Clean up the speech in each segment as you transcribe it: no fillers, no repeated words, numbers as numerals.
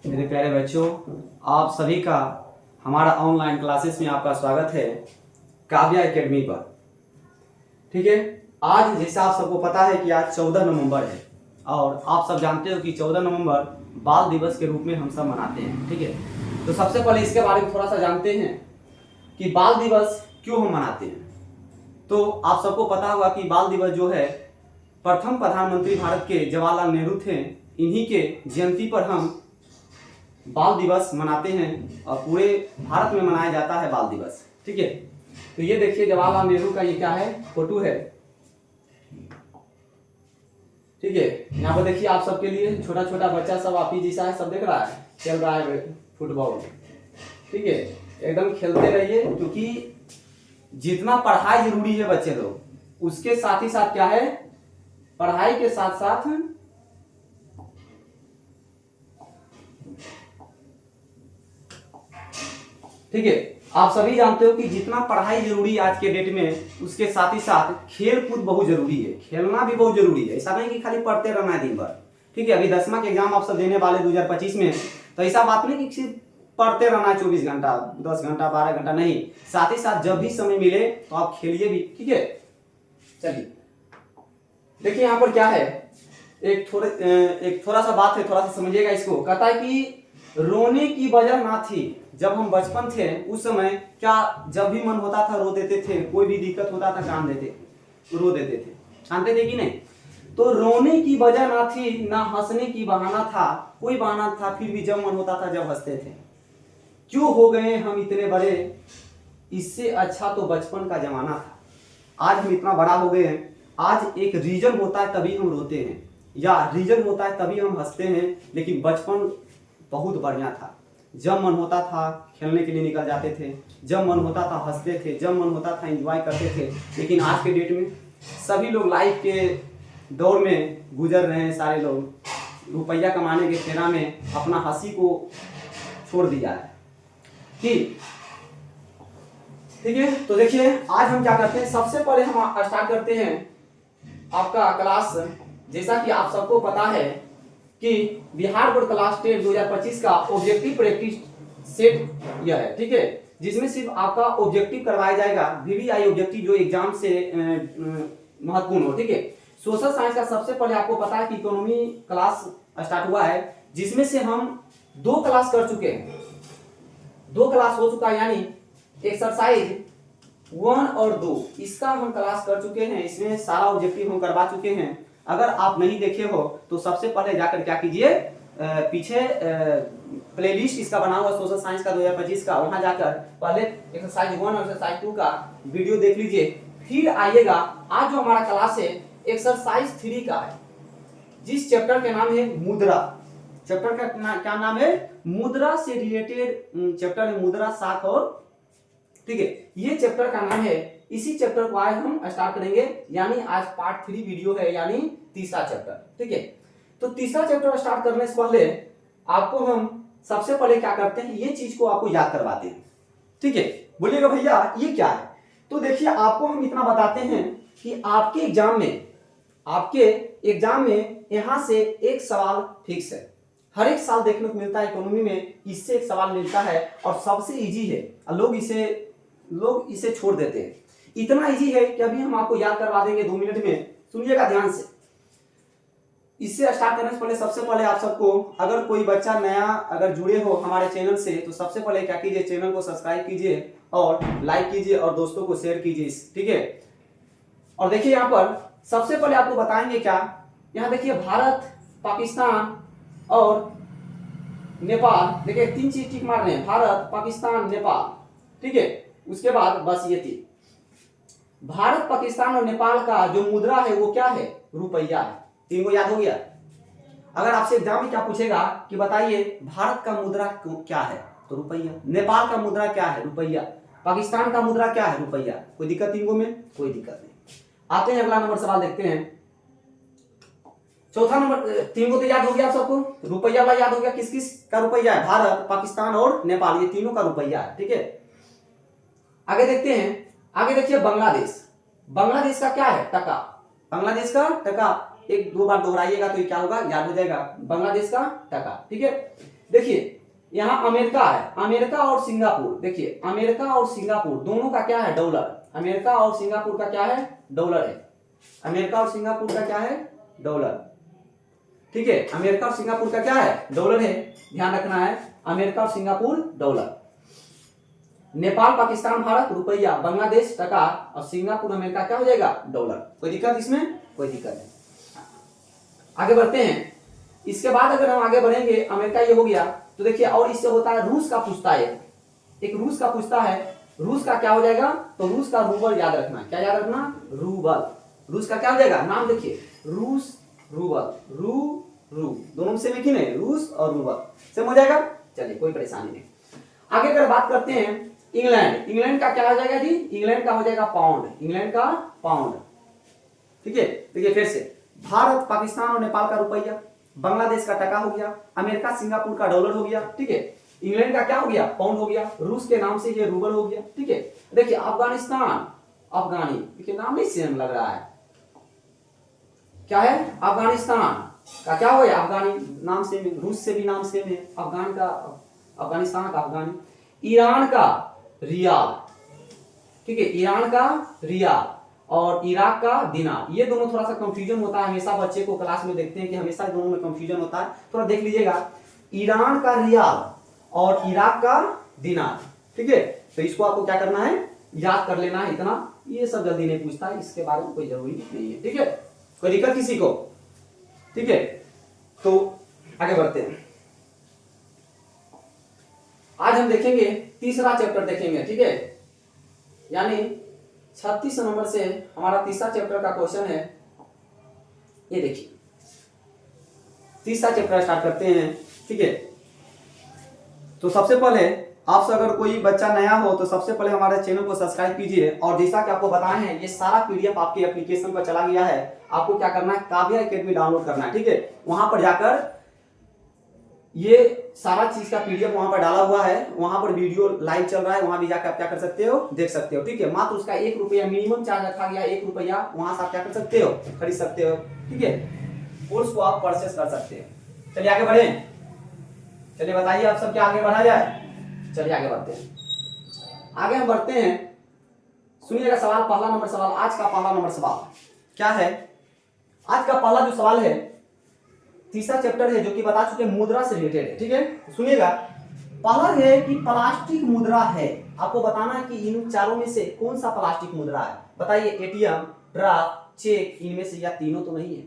मेरे प्यारे बच्चों, आप सभी का हमारा ऑनलाइन क्लासेस में आपका स्वागत है काव्या एकेडमी पर। ठीक है, आज जैसा आप सबको पता है कि आज 14 नवंबर है और आप सब जानते हो कि 14 नवंबर बाल दिवस के रूप में हम सब मनाते हैं। ठीक है, तो सबसे पहले इसके बारे में थोड़ा सा जानते हैं कि बाल दिवस क्यों हम मनाते हैं। तो आप सबको पता होगा कि बाल दिवस जो है प्रथम प्रधानमंत्री भारत के जवाहरलाल नेहरू थे, इन्हीं के जयंती पर हम बाल दिवस मनाते हैं और पूरे भारत में मनाया जाता है बाल दिवस। ठीक है, तो ये देखिए जवाहरलाल नेहरू का ये क्या है, फोटो है। ठीक है, यहाँ पर देखिए आप सबके लिए छोटा छोटा बच्चा सब आप ही जैसा है, सब देख रहा है, खेल रहा है फुटबॉल। ठीक है, एकदम खेलते रहिए क्योंकि जितना पढ़ाई जरूरी है बच्चे लोग, उसके साथ ही साथ क्या है, पढ़ाई के साथ साथ ठीक है, आप सभी जानते हो कि जितना पढ़ाई जरूरी है आज के डेट में, उसके साथ ही साथ खेल कूद बहुत जरूरी है, खेलना भी बहुत जरूरी है। ऐसा नहीं कि खाली पढ़ते रहना है दिन भर। ठीक है, अभी 10वां के एग्जाम आप सब देने वाले 2025 में, तो ऐसा बात नहीं कि सिर्फ पढ़ते रहना है 24 घंटा, 10 घंटा, 12 घंटा, नहीं, साथ ही साथ जब भी समय मिले तो आप खेलिए भी। ठीक है, चलिए देखिए यहाँ पर क्या है, एक थोड़ा सा बात है, थोड़ा सा समझिएगा इसको। कहता है कि रोने की वजह ना थी, जब हम बचपन थे उस समय क्या, जब भी मन होता था रो देते थे, कोई भी दिक्कत होता था कान देते, रो देते थे, जानते थे कि नहीं। तो रोने की वजह ना थी, ना हंसने की बहाना था, कोई बहाना था, फिर भी जब मन होता था जब हंसते थे। क्यों हो गए हम इतने बड़े, इससे अच्छा तो बचपन का जमाना था। आज हम इतना बड़ा हो गए हैं, आज एक रीजन होता है तभी हम रोते हैं, या रीजन होता है तभी हम हंसते हैं, लेकिन बचपन बहुत बढ़िया था। जब मन होता था खेलने के लिए निकल जाते थे, जब मन होता था हंसते थे, जब मन होता था एंजॉय करते थे। लेकिन आज के डेट में सभी लोग लाइफ के दौर में गुजर रहे हैं, सारे लोग रुपया कमाने के फेरा में अपना हंसी को छोड़ दिया है। ठीक है, तो देखिए आज हम क्या करते हैं, सबसे पहले हम स्टार्ट करते हैं आपका क्लास। जैसा कि आप सबको पता है कि बिहार बोर्ड क्लास 10 2025 का ऑब्जेक्टिव प्रैक्टिस सेट यह है। ठीक है, जिसमें सिर्फ आपका ऑब्जेक्टिव करवाया जाएगा, वीवीआई ऑब्जेक्टिव जो एग्जाम से महत्वपूर्ण हो। ठीक है, सोशल साइंस का सबसे पहले आपको पता है कि इकोनॉमी क्लास स्टार्ट हुआ है, जिसमें से हम 2 क्लास कर चुके हैं, 2 क्लास हो चुका है, यानी एक्सरसाइज 1 और 2 इसका हम क्लास कर चुके हैं, इसमें सारा ऑब्जेक्टिव हम करवा चुके हैं। अगर आप नहीं देखे हो तो सबसे पहले जाकर क्या कीजिए, पीछे प्लेलिस्ट इसका बना हुआ सोशल साइंस का 2025 का, वहां जाकर पहले एक्सरसाइज 1 और एक्सरसाइज 2 का वीडियो देख लीजिए, फिर आइएगा। आज जो हमारा क्लास है एक्सरसाइज 3 का है, जिस चैप्टर का नाम है मुद्रा। चैप्टर का क्या नाम है, मुद्रा से रिलेटेड चैप्टर है, मुद्रा, साख और। ठीक है, ये चैप्टर का नाम है। इसी चैप्टर को आज हम स्टार्ट करेंगे, यानी आज पार्ट 3 वीडियो है, यानी तीसरा चैप्टर। ठीक है, तो तीसरा चैप्टर स्टार्ट करने से पहले आपको हम सबसे पहले क्या करते हैं, ये चीज को आपको याद करवाते हैं। ठीक है, बोलिएगा भैया ये क्या है। तो देखिए आपको हम इतना बताते हैं कि आपके एग्जाम में यहां से एक सवाल फिक्स है, हर एक साल देखने को मिलता है इकोनॉमी में, इससे एक सवाल मिलता है और सबसे इजी है, लोग इसे छोड़ देते हैं। इतना इजी है कि अभी हम आपको याद करवा देंगे 2 मिनट में, सुनिएगा ध्यान से। इससे स्टार्ट करने से पहले सबसे पहले आप सबको, अगर कोई बच्चा नया अगर जुड़े हो हमारे चैनल से, तो सबसे पहले क्या कीजिए, चैनल को सब्सक्राइब कीजिए और लाइक कीजिए और दोस्तों को शेयर कीजिए। ठीक है, और देखिए यहाँ पर सबसे पहले आपको बताएंगे क्या, यहाँ देखिए भारत, पाकिस्तान और नेपाल, देखिए 3 चीज टिक मार रहे हैं, भारत, पाकिस्तान, नेपाल। ठीक है, उसके बाद बस ये 3, भारत, पाकिस्तान और नेपाल का जो मुद्रा है वो क्या है, रुपया है। 3 को याद हो गया। अगर आपसे एग्जाम में क्या पूछेगा कि बताइए भारत का मुद्रा क्या है, तो रुपया। नेपाल का मुद्रा क्या है, रुपया। पाकिस्तान का मुद्रा क्या है, रुपया। कोई दिक्कत 3 में, कोई दिक्कत नहीं। आते हैं अगला नंबर सवाल देखते हैं। चौथा नंबर, 3 को तो याद हो गया आप सबको, रुपया वाला याद हो गया, किस किस का रुपया है, भारत, पाकिस्तान और नेपाल, ये तीनों का रुपया है। ठीक है, आगे देखते हैं। आगे देखिए बांग्लादेश, बांग्लादेश का क्या है, टका। बांग्लादेश का टका एक दो बार दोहराइएगा तो ये क्या होगा, याद हो जाएगा, बांग्लादेश का टका। ठीक है, देखिए यहाँ अमेरिका है, अमेरिका और सिंगापुर, देखिए अमेरिका और सिंगापुर दोनों का क्या है, डॉलर। अमेरिका और सिंगापुर का क्या है, डॉलर है। अमेरिका और सिंगापुर का क्या है, डॉलर। ठीक है, अमेरिका और सिंगापुर का क्या है, डॉलर है, ध्यान रखना है, अमेरिका और सिंगापुर डॉलर। नेपाल पाकिस्तान भारत रुपया, बांग्लादेश टका और सिंगापुर अमेरिका क्या हो जाएगा, डॉलर। कोई दिक्कत इसमें, कोई दिक्कत नहीं। आगे बढ़ते हैं। इसके बाद अगर हम आगे बढ़ेंगे, अमेरिका ये हो गया, तो देखिए और इससे होता है रूस का पूछता है, एक रूस का पूछता है, रूस का क्या हो जाएगा, तो रूस का रूबल याद रखना। क्या याद रखना, रूबल। रूस का क्या हो जाएगा, नाम देखिए, रूस रूबल, रू दोनों से में नहीं, रूस और रूबल सेम हो जाएगा। चलिए कोई परेशानी नहीं। आगे अगर बात करते हैं इंग्लैंड, इंग्लैंड का क्या हो जाएगा जी, इंग्लैंड का हो जाएगा पाउंड, इंग्लैंड का पाउंड। ठीक है, देखिए फिर से भारत पाकिस्तान और नेपाल का रुपया, बांग्लादेश का टका हो गया, अमेरिका सिंगापुर का डॉलर हो गया। ठीक है, इंग्लैंड का क्या हो गया, पाउंड हो गया, रूस के नाम से ये रूबल हो गया। ठीक है, देखिए अफगानिस्तान, अफगानी, देखिए नाम नहीं सेम लग रहा है, क्या है, अफगानिस्तान का क्या हो गया, अफगानी नाम से, रूस से भी नाम सेम है, अफगान का, अफगानिस्तान का अफगानी। ईरान का रियाल, ठीक है, ईरान का रियाल और इराक का दिनार। ये दोनों थोड़ा सा कंफ्यूजन होता है, हमेशा बच्चे को क्लास में देखते हैं कि हमेशा दोनों में कंफ्यूजन होता है, थोड़ा देख लीजिएगा। ईरान का रियाल और इराक का दिनार। ठीक है, तो इसको आपको क्या करना है, याद कर लेना है इतना, ये सब जल्दी नहीं पूछता है, इसके बारे में कोई जरूरी नहीं है। ठीक है, कोई दिक्कत किसी को। ठीक है, तो आगे बढ़ते हैं। आज हम देखेंगे तीसरा चैप्टर देखेंगे। ठीक है, यानी 36 नंबर से हमारा तीसरा चैप्टर का क्वेश्चन है, ये देखिए तीसरा चैप्टर स्टार्ट करते हैं। ठीक है, तो सबसे पहले आपसे अगर कोई बच्चा नया हो तो सबसे पहले हमारे चैनल को सब्सक्राइब कीजिए, और जैसा कि आपको बताए हैं ये सारा पीडीएफ आपके एप्लीकेशन पर चला गया है। आपको क्या करना है, काव्या एकेडमी डाउनलोड करना है। ठीक है, वहां पर जाकर ये सारा चीज का पीडीएफ वहां पर डाला हुआ है, वहां पर वीडियो लाइव चल रहा है, वहां भी जाकर आप क्या कर सकते हो, देख सकते हो। ठीक है, मात्र उसका 1 रुपया मिनिमम चार्ज रखा गया, 1 रुपया, वहां से आप क्या कर सकते हो, खरीद सकते हो। ठीक है, कोर्स को आप परचेस कर सकते हो। चलिए आगे बढ़े, चलिए बताइए आप सब क्या आगे बढ़ा जाए। चलिए आगे बढ़ते हैं, आगे हम बढ़ते हैं। सुनिएगा सवाल, पहला नंबर सवाल, आज का पहला नंबर सवाल क्या है। आज का पहला जो सवाल है, तीसरा चैप्टर है जो कि बता चुके मुद्रा से रिलेटेड है। ठीक है, सुनिएगा, पहला है कि प्लास्टिक मुद्रा है, आपको बताना है कि इन चारों में से कौन सा प्लास्टिक मुद्रा है। बताइए, एटीएम, ड्राफ्ट, चेक, इनमें से या तीनों तो नहीं है,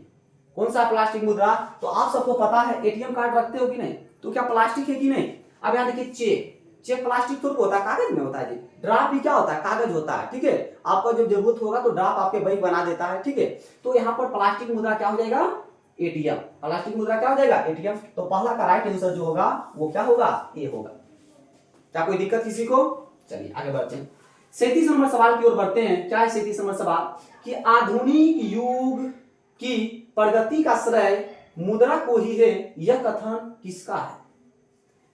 कौन सा प्लास्टिक मुद्रा। तो आप सबको पता है एटीएम कार्ड रखते हो कि नहीं, तो क्या प्लास्टिक है कि नहीं। अब यहाँ देखिए चेक, चेक प्लास्टिक थोड़ा होता है, कागज में होता है जी। ड्राफ्ट भी क्या होता है, कागज होता है। ठीक है, आपको जब जरूरत होगा तो ड्राफ्ट आपके बैंक बना देता है। ठीक है, तो यहाँ पर प्लास्टिक मुद्रा क्या हो जाएगा, एटीएम। प्लास्टिक मुद्रा क्या हो जाएगा, एटीएम। तो पहला का राइट आंसर जो होगा वो क्या होगा, ए होगा। क्या कोई दिक्कत किसी को। चलिए आगे बढ़ते हैं, 37 नंबर सवाल की ओर बढ़ते हैं। क्या है 37 नंबर सवाल, कि आधुनिक युग की प्रगति का श्रेय मुद्रा को ही है, यह कथन किसका है।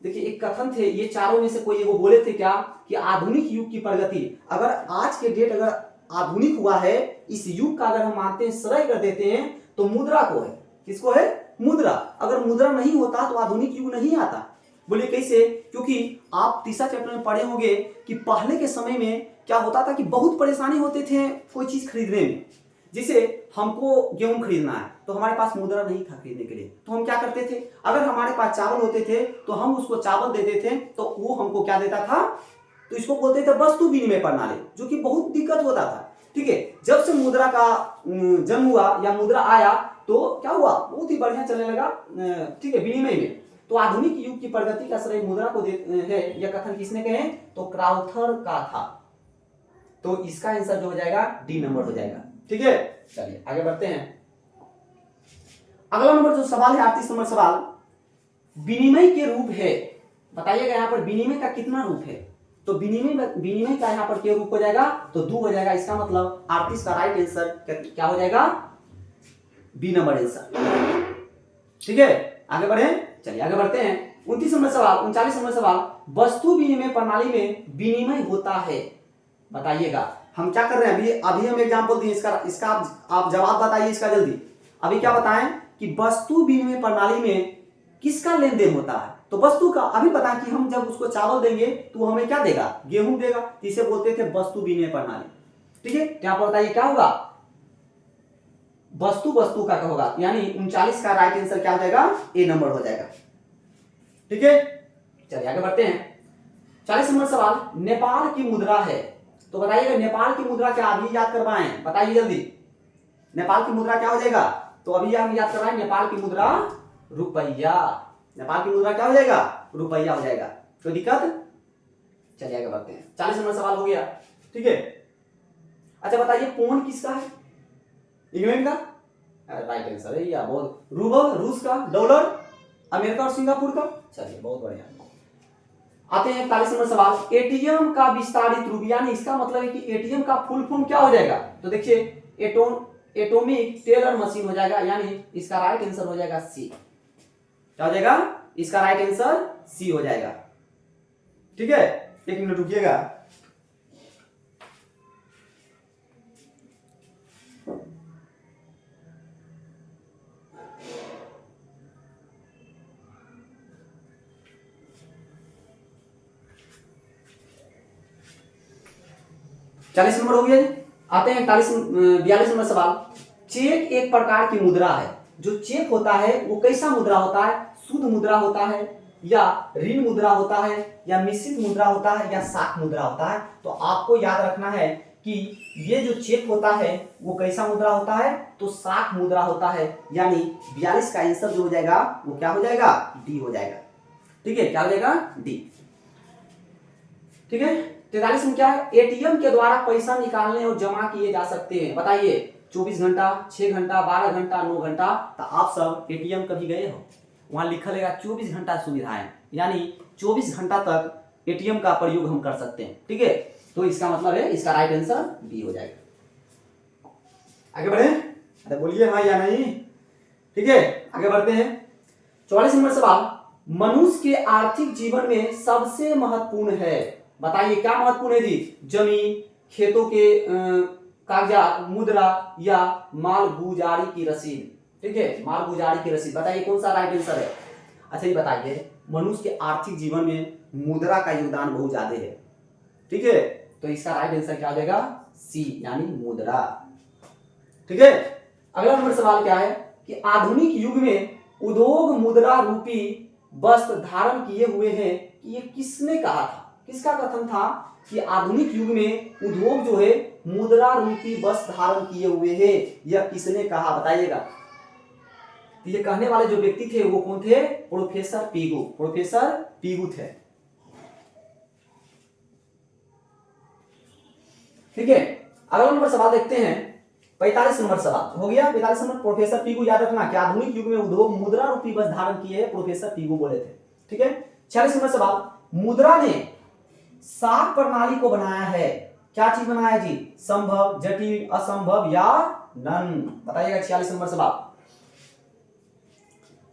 देखिए एक कथन थे, ये चारों में से कोई एगो बोले थे क्या, कि आधुनिक युग की प्रगति, अगर आज के डेट अगर आधुनिक हुआ है, इस युग का अगर हम मानते हैं, श्रेय कर देते हैं, तो मुद्रा को है। किसको है, मुद्रा। अगर मुद्रा नहीं होता तो आधुनिक युग नहीं आता। बोलिए कैसे, क्योंकि आप तीसरा चैप्टर में पढ़े होंगे कि पहले के समय में क्या होता था कि बहुत परेशानी होते थे कोई चीज खरीदने में। जिसे हमको गेहूं खरीदना है तो हमारे पास मुद्रा नहीं था खरीदने के लिए, तो हम क्या करते थे, अगर हमारे पास चावल होते थे तो हम उसको चावल देते थे, तो वो हमको क्या देता था, तो इसको बोलते थे वस्तु विनिमय प्रणाली, जो कि बहुत दिक्कत होता था। ठीक है, जब से मुद्रा का जन्म हुआ या मुद्रा आया तो क्या हुआ, बहुत ही बढ़िया चलने लगा। ठीक है, विनिमय में। तो आधुनिक युग की प्रगति का श्रेय मुद्रा को है, यह कथन किसने कहे, तो क्राउथर का था। तो इसका आंसर जो हो जाएगा डी नंबर हो जाएगा। ठीक है, चलिए आगे बढ़ते हैं। अगला नंबर जो सवाल है 38 नंबर सवाल, विनिमय के रूप है, बताइएगा यहाँ पर विनिमय का कितना रूप है। तो विनिमय का यहाँ पर क्या रूप हो जाएगा, तो 2 हो जाएगा। इसका मतलब 38 का राइट आंसर क्या हो जाएगा, बी नंबर आंसर। ठीक है, आगे बढ़े, चलिए आगे बढ़ते हैं। 39 नंबर सवाल, वस्तु विनिमय प्रणाली में विनिमय होता है, बताइएगा। हम क्या कर रहे हैं अभी हम एग्जांपल दिए, इसका आप जवाब बताइए इसका जल्दी। अभी क्या बताएं कि वस्तु विनिमय प्रणाली में किसका लेन देन होता है, तो वस्तु का। अभी बताएं कि हम जब उसको चावल देंगे तो वो हमें क्या देगा, गेहूं देगा, तो इसे बोलते थे वस्तु विनिमय प्रणाली। ठीक है, यहाँ पर बताइए क्या होगा, वस्तु वस्तु का होगा, यानी 39 का राइट आंसर क्या हो जाएगा, ए नंबर हो जाएगा। ठीक है, चलिए आगे बढ़ते हैं। 40 नंबर सवाल, नेपाल की मुद्रा है, तो बताइएगा नेपाल की मुद्रा क्या, अभी याद करवाएं, बताइए जल्दी। नेपाल की मुद्रा क्या हो जाएगा, तो अभी हम याद करवाएं, नेपाल की मुद्रा रुपया। नेपाल की मुद्रा क्या हो जाएगा, रुपया हो जाएगा। कोई दिक्कत, चलिए आगे बढ़ते हैं। 40 नंबर सवाल हो गया। ठीक है, अच्छा बताइए पौंड किसका है, इंग्लैंड का, राइट आंसर है, या बहुत रूबल रूस का, डॉलर अमेरिका और सिंगापुर का। चलिए बहुत बढ़िया। आते हैं 41 नंबर सवाल, एटीएम का विस्तारित रूप, यानी इसका मतलब है कि एटीएम का फुल फॉर्म क्या हो जाएगा, तो देखिए एटॉमिक टेलर मशीन हो जाएगा, यानी इसका राइट आंसर हो जाएगा सी। क्या हो जाएगा, इसका राइट आंसर सी हो जाएगा। ठीक है, एक मिनट रुकिएगा। चालीस नंबर हो गया जी। आते हैं 42 नंबर सवाल, चेक एक प्रकार की मुद्रा है, जो चेक होता है वो कैसा मुद्रा होता है, शुद्ध मुद्रा होता है, या ऋण मुद्रा होता है, या मिश्रित मुद्रा होता है, या साख मुद्रा होता है। तो आपको याद रखना है कि ये जो चेक होता है वो कैसा मुद्रा होता है, तो साख मुद्रा होता है, यानी 42 का आंसर जो हो जाएगा वो क्या हो जाएगा, डी हो जाएगा। ठीक है, क्या हो जाएगा, डी। ठीक है, 43 में क्या है, एटीएम के द्वारा पैसा निकालने और जमा किए जा सकते हैं, बताइए 24 घंटा, 6 घंटा, 12 घंटा, 9 घंटा। तो आप सब एटीएम कभी गए हो, वहां लिखा रहेगा 24 घंटा सुविधाएं, यानी 24 घंटा तक एटीएम का प्रयोग हम कर सकते हैं। ठीक है, तो इसका मतलब है इसका राइट आंसर बी हो जाएगा। आगे बढ़े, अरे बोलिए हाँ या नहीं। ठीक है, आगे बढ़ते हैं। 44 नंबर सवाल, मनुष्य के आर्थिक जीवन में सबसे महत्वपूर्ण है, बताइए क्या महत्वपूर्ण है जी, जमीन, खेतों के कागजात, मुद्रा, या माल गुजारी की रसीद। ठीक है, माल गुजारी की रसीद, बताइए कौन सा राइट आंसर है। अच्छा ये बताइए, मनुष्य के आर्थिक जीवन में मुद्रा का योगदान बहुत ज्यादा है। ठीक है, तो इसका राइट आंसर क्या हो जाएगा, सी, यानी मुद्रा। ठीक है, अगला नंबर सवाल क्या है कि आधुनिक युग में उद्योग मुद्रा रूपी वस्त्र धारण किए हुए हैं, कि ये किसने कहा था, किसका कथन था कि आधुनिक युग में उद्योग जो है मुद्रा रूपी वस्त्र धारण किए हुए हैं, यह किसने कहा, बताइएगा। तो ये कहने वाले जो व्यक्ति थे वो कौन थे, प्रोफेसर पीगू, प्रोफेसर पीगू थे। ठीक है, अगला नंबर सवाल देखते हैं, 45 नंबर सवाल हो गया। 45 नंबर, प्रोफेसर पीगू, याद रखना कि आधुनिक युग में उद्योग मुद्रा रूपी वस्त्र धारण किए प्रोफेसर पीगू बोले थे। ठीक है, 46 नंबर सवाल, मुद्रा ने साख प्रणाली को बनाया है, क्या चीज बनाया जी, संभव, जटिल, असंभव, या नन, बताइएगा। 46 नंबर सवाल,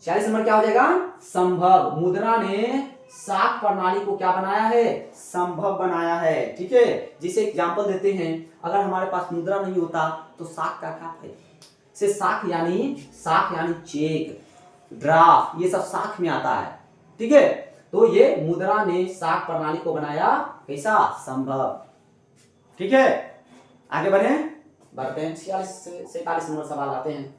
46 नंबर क्या हो जाएगा, संभव। मुद्रा ने साख प्रणाली को क्या बनाया है, संभव बनाया है। ठीक है, जिसे एग्जांपल देते हैं, अगर हमारे पास मुद्रा नहीं होता तो साख का क्या फायदा, से साख यानी चेक, ड्राफ्ट, ये सब साख में आता है। ठीक है, तो ये मुद्रा ने साख प्रणाली को बनाया कैसा, संभव। ठीक है, आगे बढ़ते हैं। 46 से 47 नंबर सवाल आते हैं।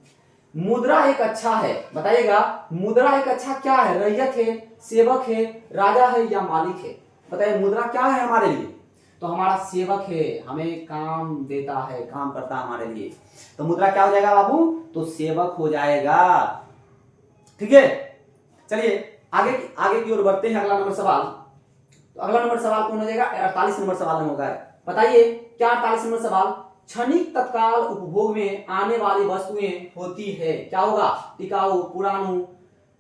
मुद्रा एक अच्छा है, बताइएगा मुद्रा एक अच्छा क्या है, रैयत है, सेवक है, राजा है, या मालिक है। बताइए मुद्रा क्या है हमारे लिए, तो हमारा सेवक है, हमें काम देता है, काम करता है हमारे लिए। तो मुद्रा क्या हो जाएगा बाबू, तो सेवक हो जाएगा। ठीक है, चलिए आगे की ओर बढ़ते हैं। अगला नंबर सवाल, तो अगला नंबर सवाल कौन हो जाएगा, 48 नंबर सवाल में होगा। बताइए क्या 48 नंबर सवाल, क्षणिक तत्काल उपभोग में आने वाली वस्तुएं होती है, क्या होगा, टिकाऊ,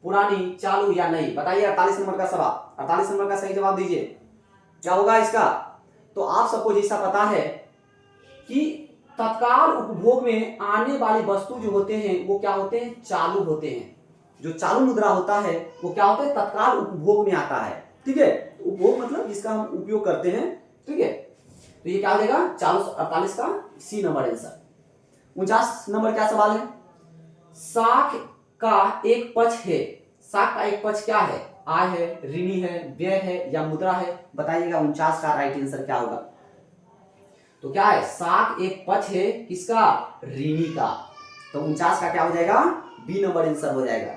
पुरानी, चालू, या नहीं। बताइए 48 नंबर का सवाल, 48 नंबर का सही जवाब दीजिए, क्या होगा इसका। तो आप सबको जैसा पता है कि तत्काल उपभोग में आने वाली वस्तु जो होते हैं वो क्या होते हैं, चालू होते हैं। जो चालू मुद्रा होता है वो क्या होता है, तत्काल उपभोग में आता है। ठीक है, तो उपभोग मतलब जिसका हम उपयोग करते हैं। ठीक है, तो ये क्या हो जाएगा, 48 का सी नंबर आंसर। 49 नंबर क्या सवाल है, साख का एक पक्ष है, साख का एक पक्ष क्या है, आय है, ऋणी है, व्यय है या मुद्रा है, बताइएगा 49 का राइट आंसर क्या होगा। तो क्या है, साख एक पक्ष है किसका, ऋणी का, तो 49 का क्या हो जाएगा, बी नंबर आंसर हो जाएगा।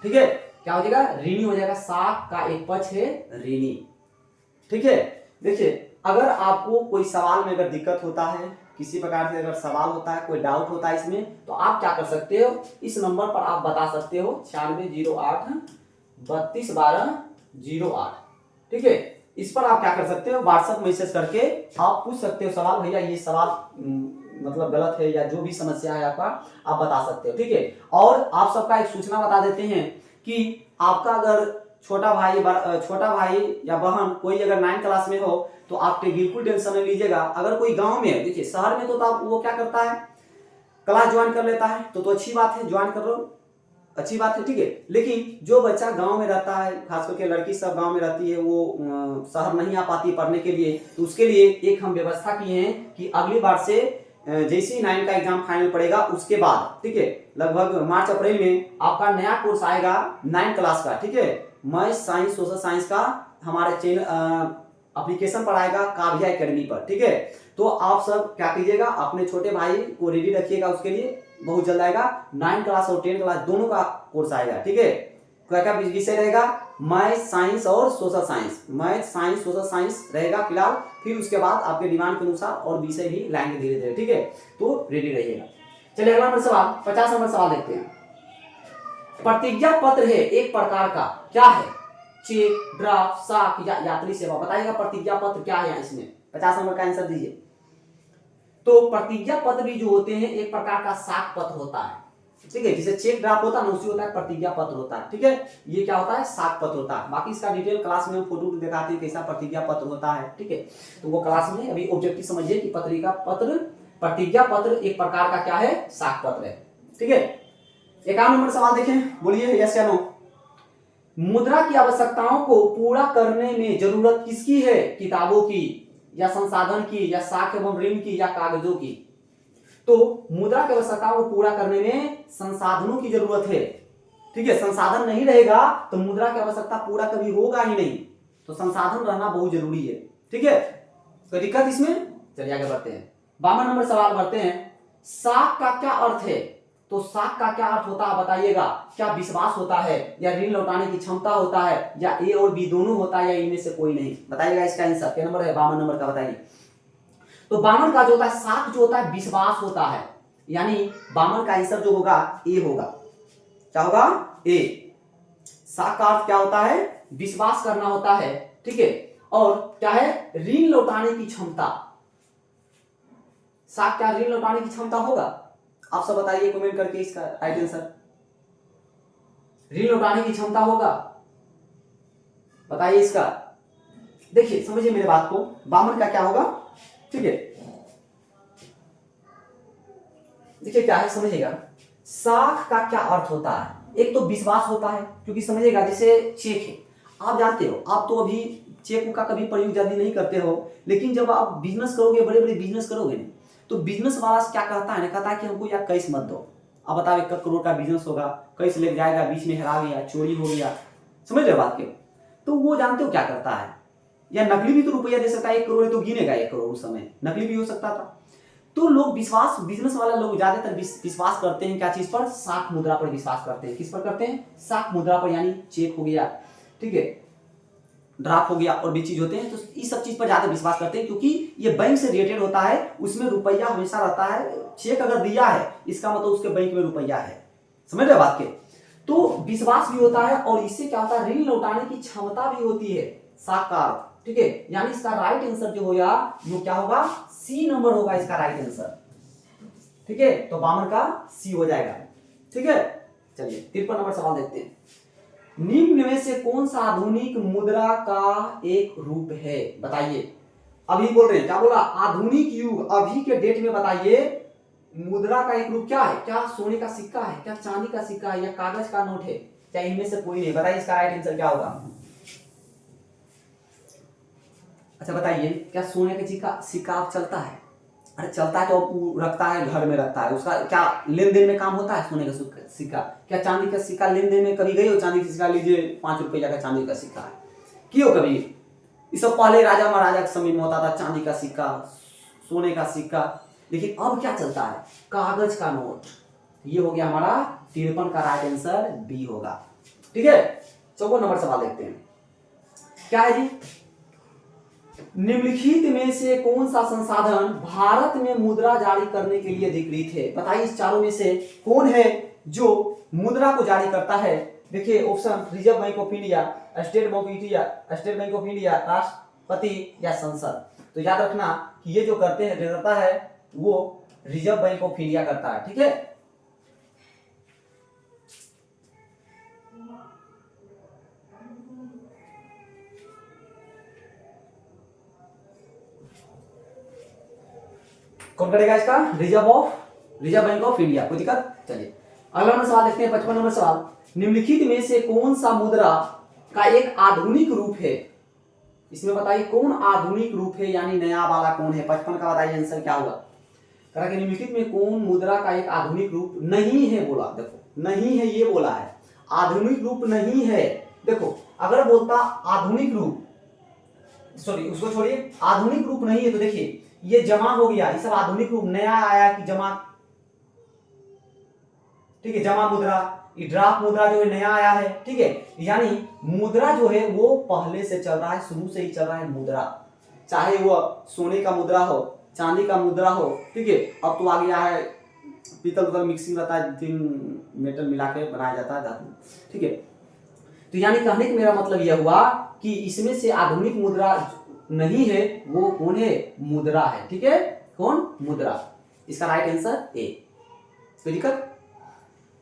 ठीक है, क्या हो जाएगा, ऋणी हो जाएगा, साख का एक पक्ष है ऋणी। ठीक है, देखिए अगर आपको कोई सवाल में अगर दिक्कत होता है, किसी प्रकार से अगर सवाल होता है, कोई डाउट होता है इसमें, तो आप क्या कर सकते हो, इस नंबर पर आप बता सकते हो 9608 321208। ठीक है, इस पर आप क्या कर सकते हो, व्हाट्सएप मैसेज करके आप पूछ सकते हो सवाल, भैया ये सवाल मतलब गलत है या जो भी समस्या है आपका, आप बता सकते हो। ठीक है, और आप सबका एक सूचना बता देते हैं कि आपका अगर छोटा भाई या बहन कोई अगर 9 क्लास में हो तो आप बिल्कुल टेंशन नहीं लीजिएगा। अगर कोई गांव में है, देखिए शहर में तो आप वो क्या करता है, क्लास ज्वाइन कर लेता है, तो अच्छी बात है, ज्वाइन कर लो, अच्छी बात है। ठीक है, लेकिन जो बच्चा गांव में रहता है, खास करके लड़की सब गांव में रहती है, वो शहर नहीं आ पाती पढ़ने के लिए, तो उसके लिए एक हम व्यवस्था किए हैं कि अगली बार से जैसे ही 9 का एग्जाम फाइनल पड़ेगा उसके बाद, ठीक है, लगभग मार्च अप्रैल में आपका नया कोर्स आएगा 9 क्लास का। ठीक है, मैथ साइंस सोशल साइंस का हमारे चैनल एप्लीकेशन पर आएगा काव्या एकेडमी पर। ठीक है, तो आप सब क्या कीजिएगा, अपने छोटे भाई को रेडी रखिएगा, उसके लिए बहुत जल्द आएगा 9 क्लास और 10 क्लास दोनों का कोर्स आएगा। ठीक है, क्या क्या विषय रहेगा, मैथ साइंस और social science, math science social science रहेगा फिलहाल, फिर उसके बाद आपके डिमांड के अनुसार और विषय भी लाएंगे धीरे धीरे। ठीक है, तो रेडी रहिएगा। चलिए अगला नंबर सवाल, 50 नंबर सवाल देखते हैं। प्रतिज्ञा पत्र है एक प्रकार का, क्या है, चेक, ड्राफ्ट, साख या यात्री सेवा, बताइएगा प्रतिज्ञा पत्र क्या है इसमें, 50 नंबर का आंसर दीजिए। तो प्रतिज्ञा पत्र भी जो होते हैं एक प्रकार का साख पत्र होता है। ठीक है, जिसे चेक ड्राफ्ट होता है ना, उसी होता है प्रतिज्ञा पत्र होता है। ठीक है, ये क्या होता है, साख पत्र होता है। बाकी इसका डिटेल क्लास में हम फोटो दिखाते हैं कैसा प्रतिज्ञा पत्र होता है। ठीक है, तो वो क्लास में अभी ऑब्जेक्टिव समझिए कि प्रतिज्ञा पत्र एक प्रकार का क्या है, साख पत्र है। ठीक है, 51 नंबर सवाल देखें, बोलिए यस या नो। मुद्रा की आवश्यकताओं को पूरा करने में जरूरत किसकी है, किताबों की या संसाधन की या साख एवं ऋण की या कागजों की। तो मुद्रा की आवश्यकताओं को पूरा करने में संसाधनों की जरूरत है। ठीक है, संसाधन नहीं रहेगा तो मुद्रा की आवश्यकता पूरा कभी होगा ही नहीं, तो संसाधन रहना बहुत जरूरी है। ठीक है, कोई दिक्कत इसमें, चलिए आगे बढ़ते हैं। 52 नंबर सवाल बढ़ते हैं। साख का क्या अर्थ है, तो साख का क्या अर्थ होता है बताइएगा, क्या विश्वास होता है या ऋण लौटाने की क्षमता होता है या ए और बी दोनों होता है या इनमें से कोई नहीं, बताइएगा इसका आंसर क्या नंबर है, 52 नंबर का बताइए। तो 52 का जो होता है, साख जो होता है विश्वास होता है, यानी 52 का आंसर जो होगा ए होगा, क्या होगा, ए। साख का अर्थ क्या होता है, विश्वास करना होता है। ठीक है, और क्या है, ऋण लौटाने की क्षमता, साख क्या ऋण लौटाने की क्षमता होगा, आप सब बताइए कमेंट करके इसका राइट आंसर। ऋण लौटाने की क्षमता होगा, बताइए इसका। देखिए समझिए मेरे बात को, 52 का क्या होगा, ठीक है, देखिए क्या है समझिएगा, साख का क्या अर्थ होता है, एक तो विश्वास होता है, क्योंकि समझिएगा जैसे चेक है, आप जानते हो, आप तो अभी चेक का कभी प्रयोग ज्यादा नहीं करते हो, लेकिन जब आप बिजनेस करोगे, बड़े बड़े बिजनेस करोगे ना, तो बिजनेस वाला क्या कहता है ना, कहता है कि हमको यार कैश मत दो। अब बताओ 1 करोड़ का बिजनेस होगा, कैश ले जाएगा, बीच में हरा गया, चोरी हो गया, समझ रहे बात के, तो वो जानते हो क्या करता है, या नकली भी तो रुपया दे सकता है, 1 करोड़ तो गिनेगा 1 करोड़, उस समय नकली भी हो सकता था। तो लोग विश्वास, बिजनेस वाला लोग ज्यादातर विश्वास करते हैं क्या चीज पर, साख मुद्रा पर विश्वास करते हैं। किस पर करते हैं, साख मुद्रा पर, यानी चेक हो गया, ठीक है, ड्राफ्ट हो गया और भी चीज होते हैं, तो इस सब चीज पर ज्यादा विश्वास करते हैं, क्योंकि ये बैंक से रिलेटेड होता है, उसमें रुपया हमेशा रहता है। चेक अगर दिया है इसका मतलब उसके बैंक में रुपया है, समझ रहे बात के, तो विश्वास भी होता है, और इससे क्या होता है, ऋण लौटाने की क्षमता भी होती है, साख का अर्थ। ठीक है, यानी इसका राइट आंसर जो होगा वो क्या होगा, सी नंबर होगा इसका राइट आंसर। ठीक है, तो 52 का सी हो जाएगा। ठीक है, चलिए 53 नंबर सवाल देखते हैं। निम्न में से कौन सा आधुनिक मुद्रा का एक रूप है, बताइए। अभी बोल रहे हैं, क्या बोला, आधुनिक युग, अभी के डेट में बताइए मुद्रा का एक रूप क्या है, क्या सोने का सिक्का है, क्या चांदी का सिक्का है या कागज का नोट है, क्या इनमें से कोई नहीं, बताइए इसका राइट आंसर क्या होगा। अच्छा बताइए, क्या सोने का सिक्का अब चलता है, अरे चलता है तो वो रखता है, घर में रखता है, उसका क्या लेन देन में काम होता है सोने का सिक्का? क्या चांदी का सिक्का लेन देन में कभी गई हो? चांदी का सिक्का लीजिए, 5 रुपया का चांदी का सिक्का है, क्यों कभी? ये सब पहले राजा महाराजा के समय में होता था, चांदी का सिक्का, सोने का सिक्का। लेकिन अब क्या चलता है? कागज का नोट। ये हो गया हमारा 53 का राइट आंसर बी होगा। ठीक है, 54 नंबर सवाल देखते हैं, क्या है जी? निम्नलिखित में से कौन सा संसाधन भारत में मुद्रा जारी करने के लिए अधिकृत है? बताइए इस चारों में से कौन है जो मुद्रा को जारी करता है? देखिए option, reserve bank of India, state bank of India, state bank of India, राष्ट्रपति या संसद। तो याद रखना कि ये जो करता है वो रिजर्व बैंक ऑफ इंडिया करता है। ठीक है, कौन करेगा इसका? Reserve bank of India. कोई दिक्कत? चलिए अगला नंबर सवाल देखते हैं, 55 नंबर सवाल। निम्नलिखित में से कौन सा मुद्रा का एक आधुनिक रूप है? इसमें बताइए कौन आधुनिक रूप है, यानी नया वाला कौन है? 55 का बताइए आंसर क्या होगा? कहा कि निम्नलिखित में कौन मुद्रा का एक आधुनिक रूप नहीं है? बोला, देखो नहीं है ये बोला है, आधुनिक रूप नहीं है। देखो अगर बोलता आधुनिक रूप, सॉरी उसको छोड़िए, आधुनिक रूप नहीं है तो देखिए ये जमा हो गया, ये सब आधुनिक रूप नया आया कि जमा, ठीक है, जमा मुद्रा, ये ड्राफ्ट मुद्रा जो है नया आया है। ठीक है, यानी मुद्रा जो है वो पहले से चल रहा है, शुरू से ही चल रहा है मुद्रा, चाहे वो सोने का मुद्रा हो, चांदी का मुद्रा हो। ठीक है, अब तो आ गया है पीतल उतल मिक्सिंग रहता है, 3 मेटल मिला के बनाया जाता है धातु। ठीक है, तो यानी कहने का मेरा मतलब यह हुआ कि इसमें से आधुनिक मुद्रा नहीं है, वो कौन है? मुद्रा है। ठीक है, कौन? मुद्रा। इसका राइट आंसर ए। कोई दिक्कत?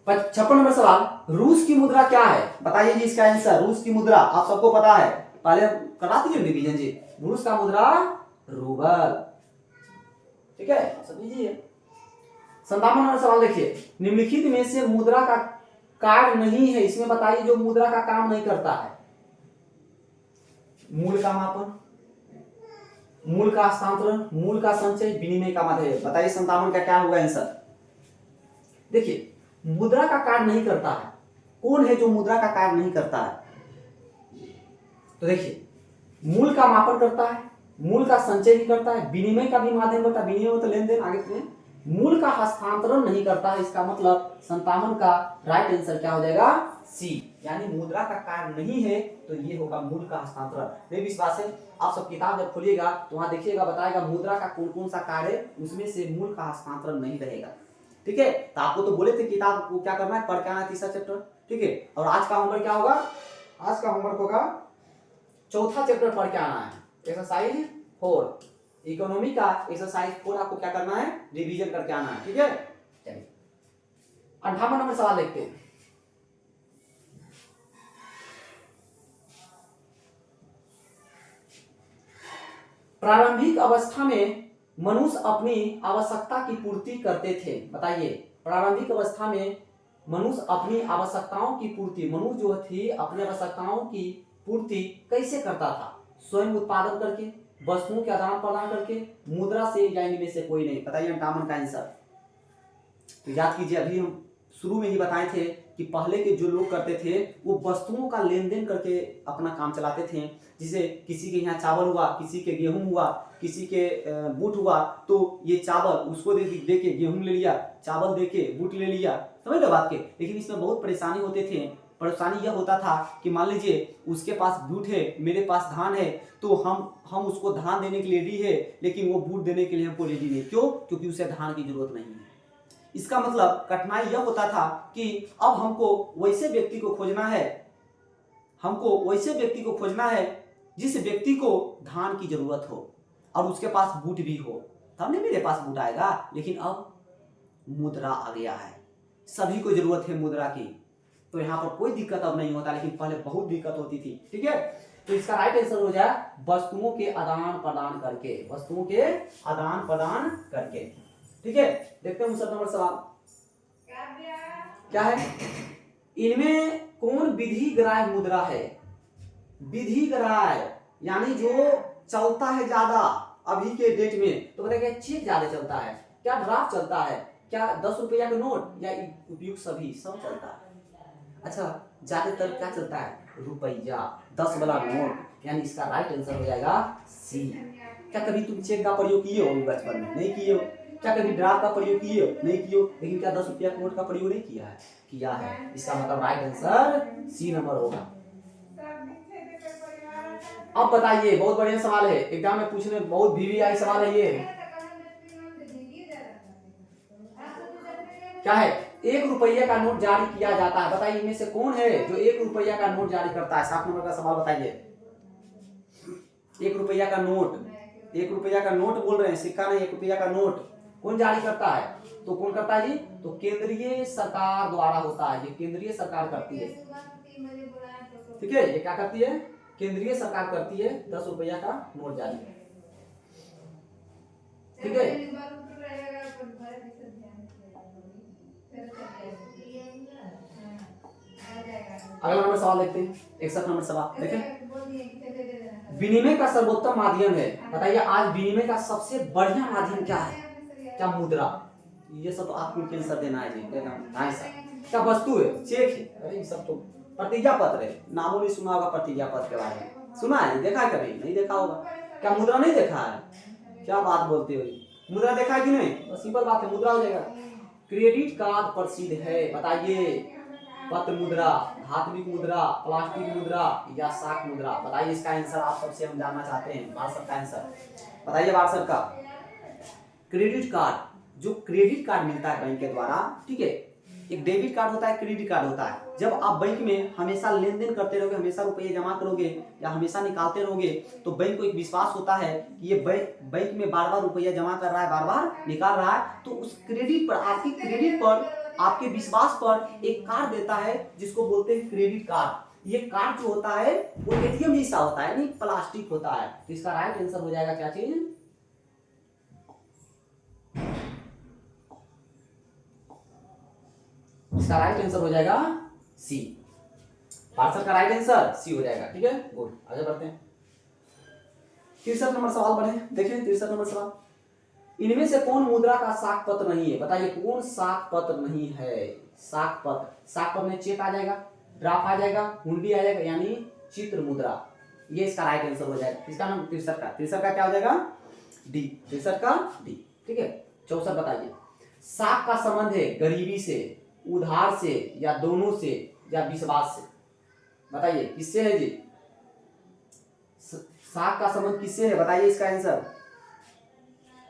56 नंबर सवाल, रूस की मुद्रा क्या है? बताइए जी इसका आंसर। रूस की मुद्रा आप सबको पता है, पहले करा दीजिए डिवीजन जी। रूस का मुद्रा रूबल। ठीक है, समझिए। 57 नंबर सवाल देखिए, निम्नलिखित में से मुद्रा का कार्य नहीं है, इसमें बताइए जो मुद्रा का काम नहीं करता है। मूल का मापन, मूल का हस्तांतरण, मूल का संचय, विनिमय का माध्यम। बताइए 57 का क्या होगा आंसर? देखिए मुद्रा का कार्य नहीं करता है, कौन है जो मुद्रा का कार्य नहीं करता है? तो देखिए मूल का मापन करता है, मूल का संचय भी करता है, विनिमय का भी माध्यम करता है, विनिमय मतलब लेन देन, आगे सुनिए, मूल का हस्तांतरण नहीं करता है। इसका मतलब 57 का राइट आंसर क्या हो जाएगा? सी, यानी मुद्रा का कार्य नहीं है तो ये होगा मूल का हस्तांतरण। मेरे विश्वास है आप सब किताब जब खोलिएगा तो वहां देखिएगा, बताएगा मुद्रा का कौन कौन सा कार्य है, उसमें से मूल का हस्तांतरण नहीं रहेगा। ठीक है, तो आपको तो बोले थे किताब को क्या करना है, पढ़ के आना है तीसरा चैप्टर। ठीक है, और आज का होमवर्क क्या होगा? आज का होमवर्क होगा चौथा चैप्टर पढ़ के आना है, एक्सरसाइज 4, इकोनॉमी का एक्सरसाइज 4 आपको क्या करना है? रिवीजन करके आना है। ठीक है, चलिए 58 नंबर सवाल देखते हैं। प्रारंभिक अवस्था में मनुष्य अपनी आवश्यकता की पूर्ति करते थे। बताइए प्रारंभिक अवस्था में मनुष्य अपनी आवश्यकताओं की पूर्ति, मनुष्य जो थी अपनी आवश्यकताओं की पूर्ति कैसे करता था? स्वयं उत्पादन करके, वस्तुओं के आदान प्रदान करके, मुद्रा से, या इनमें से कोई नहीं। बताइए 58 का आंसर। तो याद कीजिए, अभी हम शुरू में ही बताए थे कि पहले के जो लोग करते थे वो वस्तुओं का लेन देन करके अपना काम चलाते थे। जिसे किसी के यहाँ चावल हुआ, किसी के गेहूं हुआ, किसी के बूट हुआ, तो ये चावल उसको दे के गेहूं ले लिया, चावल दे के बूट ले लिया, समझ लो बात के। लेकिन इसमें बहुत परेशानी होते थे। परेशानी यह होता था कि मान लीजिए उसके पास बूट है, मेरे पास धान है, तो हम उसको धान देने के लिए रेडी है, लेकिन वो बूट देने के लिए हमको रेडी नहीं। क्यों? क्योंकि उसे धान की जरूरत नहीं है। इसका मतलब कठिनाई यह होता था कि अब हमको वैसे व्यक्ति को खोजना है, हमको वैसे व्यक्ति को खोजना है जिस व्यक्ति को धान की जरूरत हो और उसके पास बूट भी हो, तब नहीं मेरे पास बूट आएगा। लेकिन अब मुद्रा आ गया है, सभी को जरूरत है मुद्रा की, तो यहाँ पर कोई दिक्कत अब नहीं होता, लेकिन पहले बहुत दिक्कत होती थी। ठीक है, तो इसका राइट आंसर हो जाए वस्तुओं के आदान प्रदान करके, वस्तुओं के आदान प्रदान करके। ठीक है, देखते हैं 59 नंबर सवाल क्या है? इनमें कौन विधिग्राह्य मुद्रा है? विधिग्राह्य यानी जो चलता है ज्यादा, अभी के डेट में, तो बताइए चेक ज्यादा चलता है, क्या ड्राफ्ट चलता है, क्या 10 रुपया का नोट, या उपयुक्त सभी सब चलता है? अच्छा, ज्यादातर क्या चलता है? रुपया, 10 वाला नोट, यानी इसका राइट आंसर हो जाएगा सी। क्या कभी तुम चेक का प्रयोग किए हो बचपन में? नहीं किए हो। क्या कभी ड्राफ्ट का प्रयोग किए हो? नहीं किए हो। लेकिन क्या 10 रुपया नोट का प्रयोग नहीं किया है? किया है। इसका मतलब राइट आंसर सी नंबर होगा। अब बताइए, बहुत बढ़िया सवाल है, एग्जाम में पूछने बहुत वीवीआई सवाल है ये। क्या है? 1 रुपया का नोट जारी किया जाता है, बताइए इनमें से कौन है जो 1 रुपया का नोट जारी करता है? 7 नंबर का सवाल बताइए। 1 रुपया का नोट, 1 रुपया का नोट बोल रहे हैं, सिक्का नहीं, 1 रुपया का नोट कौन जारी करता है? तो कौन करता है जी? तो केंद्रीय सरकार द्वारा होता है, ये केंद्रीय सरकार करती है। ठीक है, ये क्या करती है? केंद्रीय सरकार करती है 10 रुपया का नोट जारी। ठीक है, अगला नंबर सवाल देखते हैं। 61 नंबर सवाल देखें। विनिमय का सर्वोत्तम माध्यम है, बताइए आज विनिमय का सबसे बढ़िया माध्यम क्या है? क्या मुद्रा? ये सब तो आपको आंसर देना है जी, देना नहीं सर। क्या वस्तु है? चेक है? अरे ये सब तो प्रतिज्ञा पत्र है, नामों नहीं सुना होगा प्रतिज्ञा पत्र के बारे में? सुना है? देखा है कभी? नहीं देखा होगा। क्या मुद्रा नहीं देखा है? क्या बात बोलते हो? मुद्रा देखा है कि नहीं? तो सिंपल बात है, मुद्रा हो जाएगा। क्रेडिट कार्ड प्रसिद्ध है, बताइए पत्र मुद्रा, धात्विक मुद्रा, प्लास्टिक मुद्रा या शाक मुद्रा? बताइए इसका आंसर आप सबसे हम जानना चाहते हैं, वाट्सएप का आंसर बताइए। वाट्सएप का क्रेडिट कार्ड, जो क्रेडिट कार्ड मिलता है बैंक के द्वारा, ठीक है, एक डेबिट कार्ड होता है, क्रेडिट कार्ड होता है। जब आप बैंक में हमेशा लेन देन करते रहोगे, हमेशा रुपये जमा करोगे या हमेशा निकालते रहोगे, तो बैंक को एक विश्वास होता है कि ये बैंक में बार बार रुपया जमा कर रहा है, बार बार निकाल रहा है, तो उस क्रेडिट पर, आपकी क्रेडिट पर, आपके विश्वास पर एक कार्ड देता है जिसको बोलते हैं क्रेडिट कार्ड। ये कार्ड जो होता है वो एटीएम जैसा होता है, नहीं प्लास्टिक होता है। तो इसका राइट आंसर हो जाएगा क्या चीज? इसका राइट आंसर हो जाएगा सी। पार्सर का राइट आंसर सी हो जाएगा। ठीक है, गुड, आगे बढ़ते हैं। 63 नंबर सवाल बढ़े, देखिए 63 नंबर सवाल। इनमें से कौन मुद्रा का साख पत्र नहीं है? बताइए कौन साख पत्र नहीं है? साख पत्र, साख पत्र में चेक आ जाएगा, ड्राफ्ट आ जाएगा, हुंडी आ जाएगा, यानी चित्र मुद्रा। ये इसका राइट आंसर हो जाएगा। इसका नाम 63 का क्या हो जाएगा? डी, 63 का डी। ठीक है, 64 बताइए। साख का संबंध है गरीबी से, उधार से, या दोनों से, या विश्वास से? बताइए किससे है जी? साख का संबंध किससे है? बताइए इसका आंसर।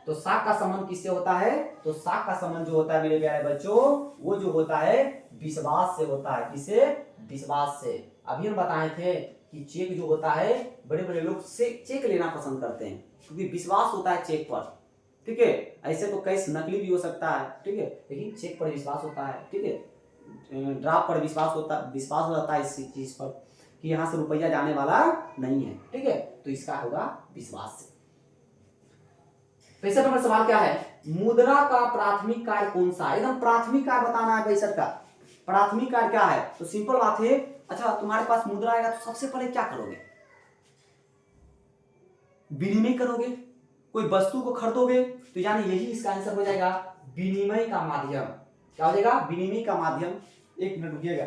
तो साख का संबंध किससे होता है? तो साख का संबंध जो होता है मेरे प्यारे बच्चों, वो जो होता है विश्वास से होता है। किससे? विश्वास से। अभी हम बताए थे कि चेक जो होता है, बड़े बड़े लोग से चेक लेना पसंद करते हैं क्योंकि विश्वास होता है चेक पर। ठीक है, ऐसे तो कैश नकली भी हो सकता है, ठीक है, लेकिन चेक पर विश्वास होता है। ठीक है, ड्राफ्ट पर विश्वास होता है इस चीज पर कि यहाँ से रुपया जाने वाला नहीं है। ठीक है, तो इसका होगा विश्वास से। 65 नंबर सवाल क्या है? मुद्रा का प्राथमिक कार्य कौन सा है? एकदम प्राथमिक कार्य बताना है 65 का। प्राथमिक कार्य क्या है? तो सिंपल बात है। अच्छा, तुम्हारे पास मुद्रा आएगा तो सबसे पहले क्या करोगे? विनिमय करोगे, कोई वस्तु को खरीदोगे, तो यानी यही इसका आंसर हो जाएगा विनिमय का माध्यम। क्या हो जाएगा? विनिमय का माध्यम। एक मिनट रुकिएगा।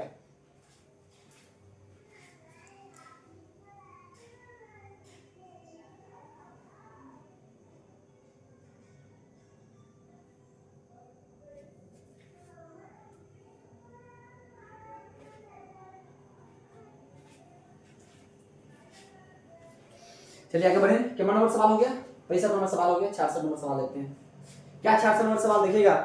चलिए आगे बढ़े। क्या नंबर सवाल हो गया? 65 नंबर सवाल हो गया। 66 नंबर सवाल देखते हैं। क्या 66 नंबर सवाल देखिएगा।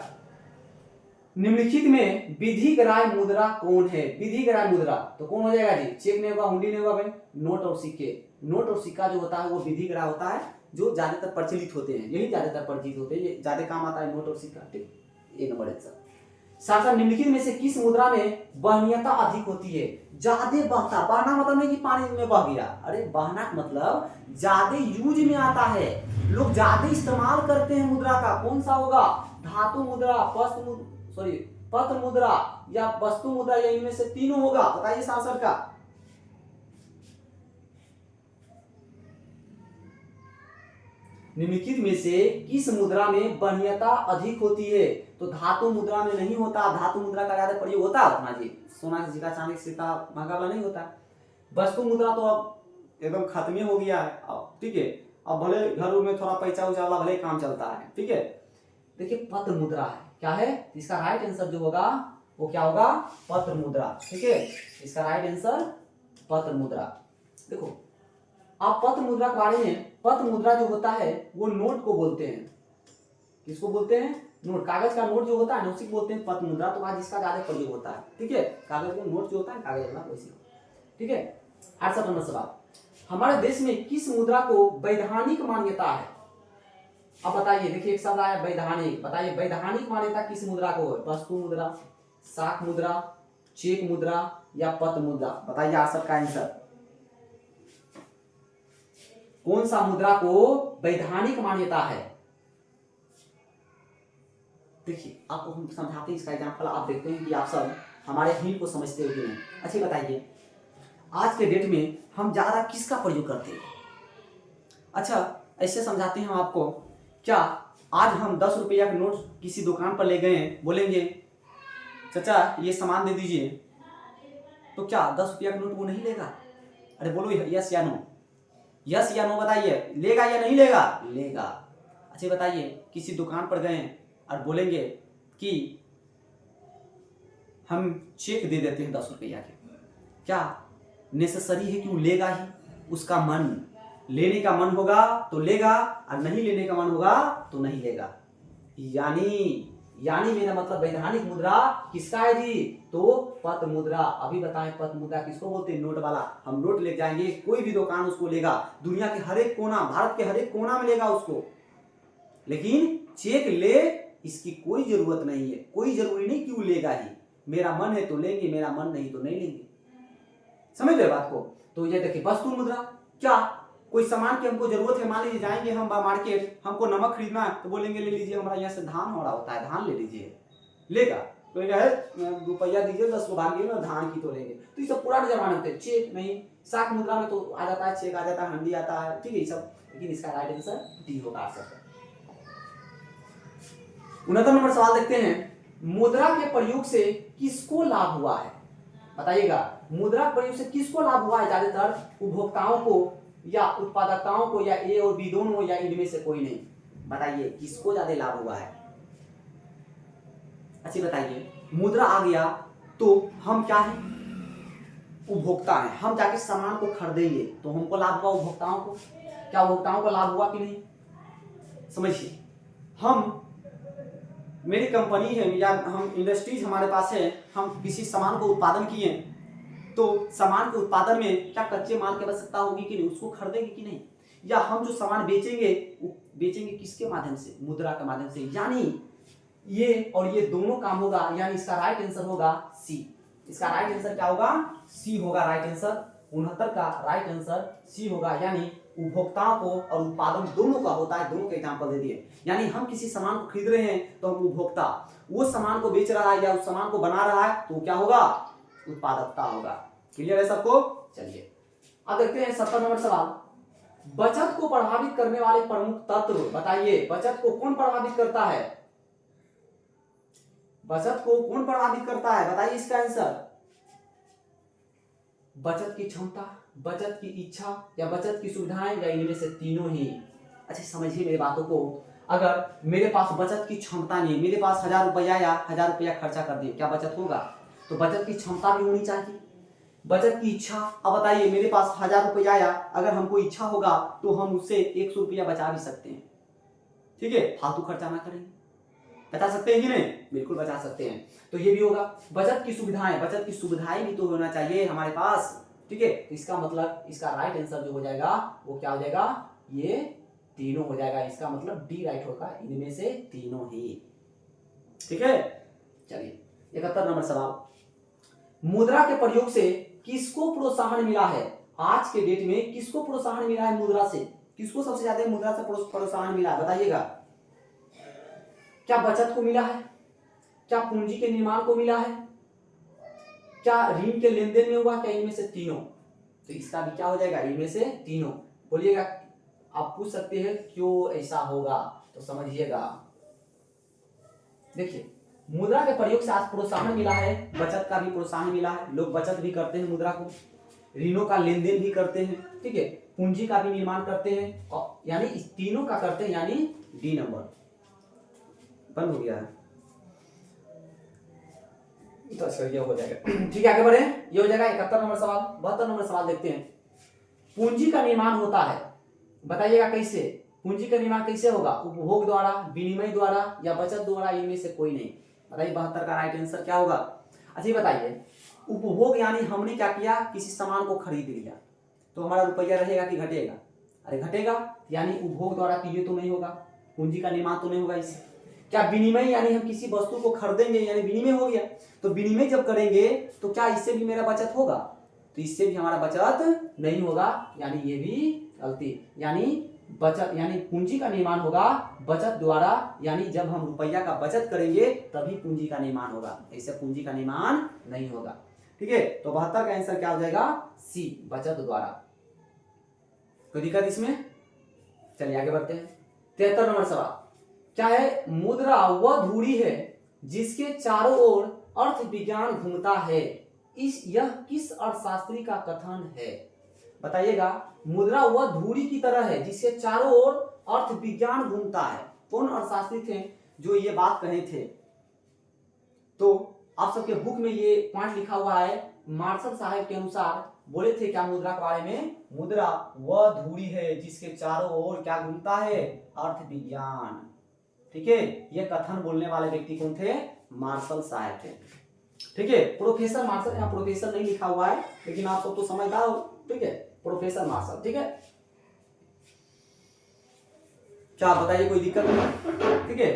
निम्नलिखित में विधिग्राह्य मुद्रा कौन है? विधिग्राह्य मुद्रा तो कौन हो जाएगा जी? चेक नहीं होगा, हुंडी नहीं होगा भाई, नोट और सिक्के। नोट और सिक्का जो होता है वो विधिग्राह्य होता है, जो ज्यादातर प्रचलित होते हैं, यही ज्यादातर प्रचलित होते हैं, ये ज्यादा काम आता है नोट और सिक्का। ठीक, ये नंबर आंसर। साथ निम्नलिखित में से किस मुद्रा में वहनीयता अधिक होती है? ज्यादा बहता, बहना मतलब नहीं कि पानी में बह गया, अरे बहना मतलब ज्यादा यूज में आता है, लोग ज्यादा इस्तेमाल करते हैं मुद्रा का। कौन सा होगा? धातु मुद्रा, पत्र मुद्रा या वस्तु मुद्रा, या इनमें से तीनों होगा? बताइए आंसर का। निम्नलिखित में से किस मुद्रा में वरीयता अधिक होती है? तो धातु मुद्रा में नहीं होता, धातु मुद्रा का ज्यादा प्रयोग होता है अपना जी, सोना से सिक्का, चांदी से सिक्का महंगा वाला नहीं होता। वस्तु मुद्रा तो अब एकदम खत्म ही हो गया है अब, ठीक है। अब भले घरों में थोड़ा पैसा उचा वाला भले काम चलता है, ठीक है। देखिए पत्र मुद्रा है, क्या है इसका राइट आंसर जो होगा वो क्या होगा? पत्र मुद्रा, ठीक है। इसका राइट आंसर पत्र मुद्रा। देखो आप पत्र मुद्रा के बारे में, पत्र मुद्रा जो होता है वो नोट को बोलते हैं। किसको बोलते हैं? नोट। कागज का नोट जो होता है ना उसी को बोलते हैं पत्र मुद्रा। तो आज इसका ज्यादा प्रयोग होता है, ठीक है। कागज का नोट जो होता है कागज वाला वैसे, ठीक है। 68 नंबर सवाल, हमारे देश में किस मुद्रा को वैधानिक मान्यता है? अब बताइए, देखिए एक शब्द आया वैधानिक, बताइए वैधानिक मान्यता किस मुद्रा को है? वस्तु मुद्रा, शाख मुद्रा, चेक मुद्रा या पत्र मुद्रा? बताइए आप सबका आंसर। कौन सा मुद्रा को वैधानिक मान्यता है? देखिए आपको हम समझाते हैं इसका एग्जाम्पल, आप देखते हैं कि आप सब हमारे हिंट को समझते हो कि नहीं। अच्छा बताइए आज के डेट में हम ज्यादा किसका प्रयोग करते हैं? अच्छा ऐसे समझाते हैं हम आपको, क्या आज हम 10 रुपया का नोट किसी दुकान पर ले गए हैं, बोलेंगे चाचा ये सामान दे दीजिए, तो क्या 10 रुपया का नोट वो नहीं लेगा? अरे बोलो यस या नो, यस या नो बताइए, लेगा या नहीं लेगा? लेगा। अच्छा बताइए किसी दुकान पर गए और बोलेंगे कि हम चेक दे देते हैं 10 रुपया के, क्या नेसेसरी है कि वो लेगा ही? उसका मन, लेने का मन होगा तो लेगा और नहीं लेने का मन होगा तो नहीं लेगा। यानी मेरा मतलब वैधानिक मुद्रा किसका है जी? तो पत्र मुद्रा। अभी बताएं पत्र मुद्रा किसको बोलते हैं? नोट वाला। हम नोट ले जाएंगे, कोई भी दुकान उसको लेगा, दुनिया के हर एक कोना, भारत के हर एक कोना में लेगा उसको, लेकिन चेक ले इसकी कोई जरूरत नहीं है। कोई जरूरी नहीं कि वो लेगा ही, मेरा मन है तो लेंगे, मेरा मन नहीं तो नहीं लेंगे। समझ गए बात को? तो ये देखिए वस्तु मुद्रा, क्या कोई सामान की हमको जरूरत है, मान लीजिए जाएंगे हम मार्केट, हमको नमक खरीदना है तो बोलेंगे ले लीजिए, हमारा यहाँ से धान हो रहा होता है, धान ले लीजिए, लेगा। तो क्या है रुपया दीजिए 10 को भागिए ना, धान की तो लेंगे। तो ये सब पुराने जमाने में थे, चेक नहीं। शाख मुद्रा में तो आ जाता है चेक, आ जाता है हंडी आता है, ठीक है सब। लेकिन इसका राइट आंसर डी होगा आप सबका। 69 नंबर सवाल देखते हैं, मुद्रा के प्रयोग से किसको लाभ हुआ है? बताइएगा मुद्रा के प्रयोग से किसको लाभ हुआ है? ज्यादातर उपभोक्ताओं को या उत्पादकताओं को, या ए और बी दोनों, या इनमें से कोई नहीं? बताइए किसको ज्यादा लाभ हुआ है? अच्छा बताइए मुद्रा आ गया तो हम क्या है? उपभोक्ता हैं, हम जाके सामान को खरीदेंगे तो हमको लाभ हुआ उपभोक्ताओं को। क्या उपभोक्ताओं को लाभ हुआ कि नहीं? समझिए हम, मेरी कंपनी है या हम इंडस्ट्रीज हमारे पास है, हम किसी सामान को उत्पादन किए तो सामान के उत्पादन में क्या कच्चे माल की आवश्यकता होगी कि नहीं? उसको खरीदेंगे कि नहीं? या हम जो सामान बेचेंगे वो बेचेंगे किसके माध्यम से? मुद्रा के माध्यम से। यानी ये और ये दोनों काम होगा, यानी इसका राइट आंसर होगा सी। इसका राइट आंसर क्या होगा? सी होगा राइट आंसर। 69 का राइट आंसर सी होगा, यानी उपभोक्ताओं को और उत्पादन दोनों का होता है। दोनों के एग्जांपल दे दिए। यानी हम किसी सामान को खरीद रहे हैं तो हम उपभोक्ता, वो सामान को बेच रहा है या उस सामान को बना रहा है तो क्या होगा? उत्पादकता होगा। क्लियर है सबको? चलिए अब देखते हैं 70 नंबर सवाल, बचत को प्रभावित करने वाले प्रमुख तत्व बताइए। बचत को कौन प्रभावित करता है? बचत को कौन प्रभावित करता है? बताइए इसका आंसर। बचत की क्षमता, बचत की इच्छा, या बचत की सुविधाएं, या इनमें से तीनों ही? अच्छा समझिए मेरी बातों को। अगर मेरे पास बचत की क्षमता नहीं, मेरे पास 1000 रुपया या 1000 रुपया खर्चा कर दिए, क्या बचत होगा? तो बचत की क्षमता भी होनी चाहिए। बचत की इच्छा, अब बताइए मेरे पास 1000 रुपया आया, अगर हमको इच्छा होगा तो हम उससे 100 रुपया बचा भी सकते हैं, ठीक है। फालतू खर्चा ना करेंगे, बचा सकते हैं कि नहीं? बिल्कुल बचा सकते हैं। तो ये भी होगा। बचत की सुविधाएं, बचत की सुविधाएं भी तो होना चाहिए हमारे पास, ठीक है। तो इसका मतलब इसका राइट आंसर जो हो जाएगा वो क्या हो जाएगा? ये तीनों हो जाएगा। इसका मतलब डी राइट होगा, इनमें से तीनों ही, ठीक है। चलिए 71 नंबर सवाल, मुद्रा के प्रयोग से किसको प्रोत्साहन मिला है? आज के डेट में किसको प्रोत्साहन मिला है मुद्रा से? किसको सबसे ज्यादा मुद्रा से प्रोत्साहन मिला है? बताइएगा। क्या बचत को मिला है? क्या पूंजी के निर्माण को मिला है? क्या ऋण के लेन देन में हुआ? क्या इनमें से तीनों? तो इसका भी क्या हो जाएगा? इनमें से तीनों। बोलिएगा आप पूछ सकते हैं क्यों ऐसा होगा, तो समझिएगा। देखिए, मुद्रा के प्रयोग से आज प्रोत्साहन मिला है, बचत का भी प्रोत्साहन मिला है, लोग बचत भी करते हैं मुद्रा को, ऋणों का लेन देन भी करते हैं, ठीक है, पूंजी का भी निर्माण करते हैं, और यानी इस तीनों का करते हैं, यानी डी नंबर बंद हो गया है, तो अच्छा ये हो जाएगा। ठीक है, आगे बढ़े, ये हो जाएगा 71 नंबर सवाल। 72 नंबर सवाल देखते हैं। पूंजी का निर्माण होता है, बताइएगा कैसे, पूंजी का निर्माण कैसे होगा, उपभोग द्वारा, विनिमय द्वारा या बचत द्वारा, इनमें से कोई नहीं। बताइए 72 का राइट आंसर क्या होगा। अच्छा ये बताइए, उपभोग यानी हमने क्या किया, किसी सामान को खरीद लिया, तो हमारा रुपया रहेगा कि घटेगा, अरे घटेगा, यानी उपभोग द्वारा किए तो नहीं होगा, पूंजी का निर्माण तो नहीं होगा इससे। क्या विनिमय यानी हम किसी वस्तु को खरीदेंगे, यानी विनिमय हो गया, तो विनिमय जब करेंगे तो क्या इससे भी मेरा बचत होगा, तो इससे भी हमारा बचत नहीं होगा, यानी ये भी गलती, यानी बचत यानी पूंजी का निर्माण होगा बचत द्वारा, यानी जब हम रुपया का बचत करेंगे तभी पूंजी का निर्माण होगा, ऐसे पूंजी का निर्माण नहीं होगा। ठीक है, तो 72 का आंसर क्या हो जाएगा, सी, बचत द्वारा। कोई दिक्कत इसमें, चलिए आगे बढ़ते हैं। 73 नंबर सवाल क्या है, मुद्रा वह धुरी है जिसके चारों ओर अर्थ विज्ञान घूमता है, यह किस अर्थशास्त्री का कथन है। बताइएगा, मुद्रा वह धुरी की तरह है जिसके चारों ओर अर्थ विज्ञान घूमता है, कौन अर्थशास्त्री थे जो ये बात कहे थे। तो आप सबके बुक में ये पॉइंट लिखा हुआ है, मार्शल साहब के अनुसार बोले थे क्या मुद्रा के बारे में, मुद्रा वह धुरी है जिसके चारों ओर क्या घूमता है, अर्थ विज्ञान। ठीक है, ये कथन बोलने वाले व्यक्ति कौन थे, मार्शल साहब थे। ठीक है, प्रोफेसर मार्शल, यहाँ प्रोफेसर नहीं लिखा हुआ है, लेकिन आप सब तो समझदार हो। ठीक है, प्रोफेसर मार्शल। ठीक है, क्या बताइए, कोई दिक्कत नहीं। ठीक है,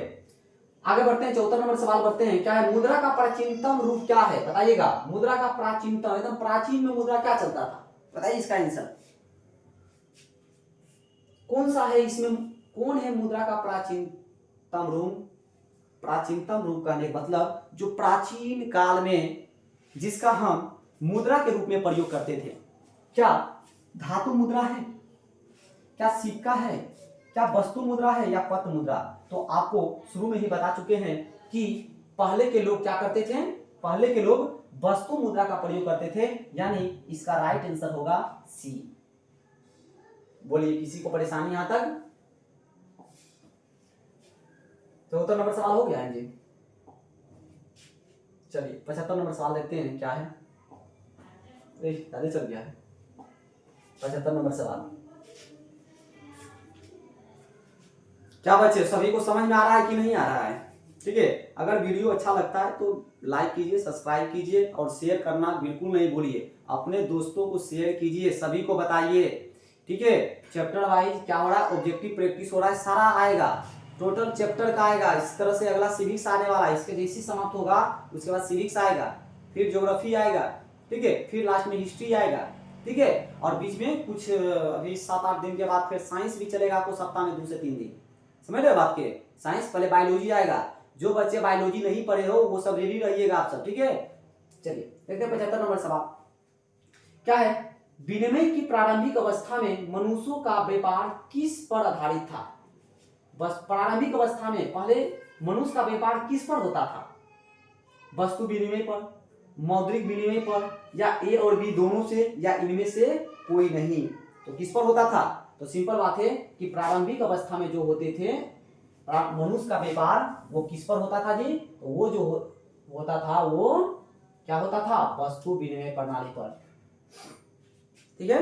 आगे बढ़ते हैं, 74 नंबर सवाल बढ़ते हैं। क्या है, मुद्रा का प्राचीनतम रूप क्या है, बताइएगा, मुद्रा का प्राचीनतम, एकदम प्राचीन में मुद्रा क्या चलता था, बताइए इसका आंसर कौन सा है, इसमें कौन है मुद्रा का प्राचीनतम रूप। प्राचीनतम रूप कहने का मतलब जो प्राचीन काल में जिसका हम मुद्रा के रूप में प्रयोग करते थे, क्या धातु मुद्रा है, क्या सिक्का है, क्या वस्तु मुद्रा है, या पत्र मुद्रा। तो आपको शुरू में ही बता चुके हैं कि पहले के लोग क्या करते थे, पहले के लोग वस्तु मुद्रा का प्रयोग करते थे, यानी इसका राइट आंसर होगा सी। बोलिए, किसी को परेशानी यहां तक। 74 नंबर सवाल हो गया है जी। चलिए 75 नंबर सवाल देखते हैं क्या है, ज्यादा चल गया है। 75 नंबर सवाल क्या बच्चे, सभी को समझ में आ रहा है कि नहीं आ रहा है। ठीक है, अगर वीडियो अच्छा लगता है तो लाइक कीजिए, सब्सक्राइब कीजिए और शेयर करना बिल्कुल नहीं भूलिए, अपने दोस्तों को शेयर कीजिए, सभी को बताइए। ठीक है, चैप्टर वाइज क्या हो रहा है, ऑब्जेक्टिव प्रैक्टिस हो रहा है, सारा आएगा, टोटल चैप्टर का आएगा। इस तरह से अगला सिविक्स आने वाला है, इसके जैसे समाप्त होगा उसके बाद सिविक्स आएगा, फिर ज्योग्राफी आएगा, ठीक है, फिर लास्ट में हिस्ट्री आएगा। ठीक है, और बीच में कुछ अभी 7-8 दिन के बाद फिर साइंस भी चलेगा आपको, सप्ताह में 2 से 3 दिन, समझ रहे हो बात के। साइंस पहले बायोलॉजी आएगा, जो बच्चे बायोलॉजी नहीं पढ़े हो वो सब रेडी रहिएगा आप सब। ठीक है, चलिए देखते हैं 75 नंबर सवाल क्या है, विनिमय की प्रारंभिक अवस्था में मनुष्यों का व्यापार किस पर आधारित था। बस प्रारंभिक अवस्था में पहले मनुष्य का व्यापार किस पर होता था, वस्तु विनिमय पर, मौद्रिक विनिमय पर, या ए और बी दोनों से, या इनमें से कोई नहीं। तो किस पर होता था, तो सिंपल बात है कि प्रारंभिक अवस्था में जो होते थे मनुष्य का व्यापार वो किस पर होता था जी, तो वो जो होता था वो क्या होता था, वस्तु विनिमय प्रणाली पर। ठीक है,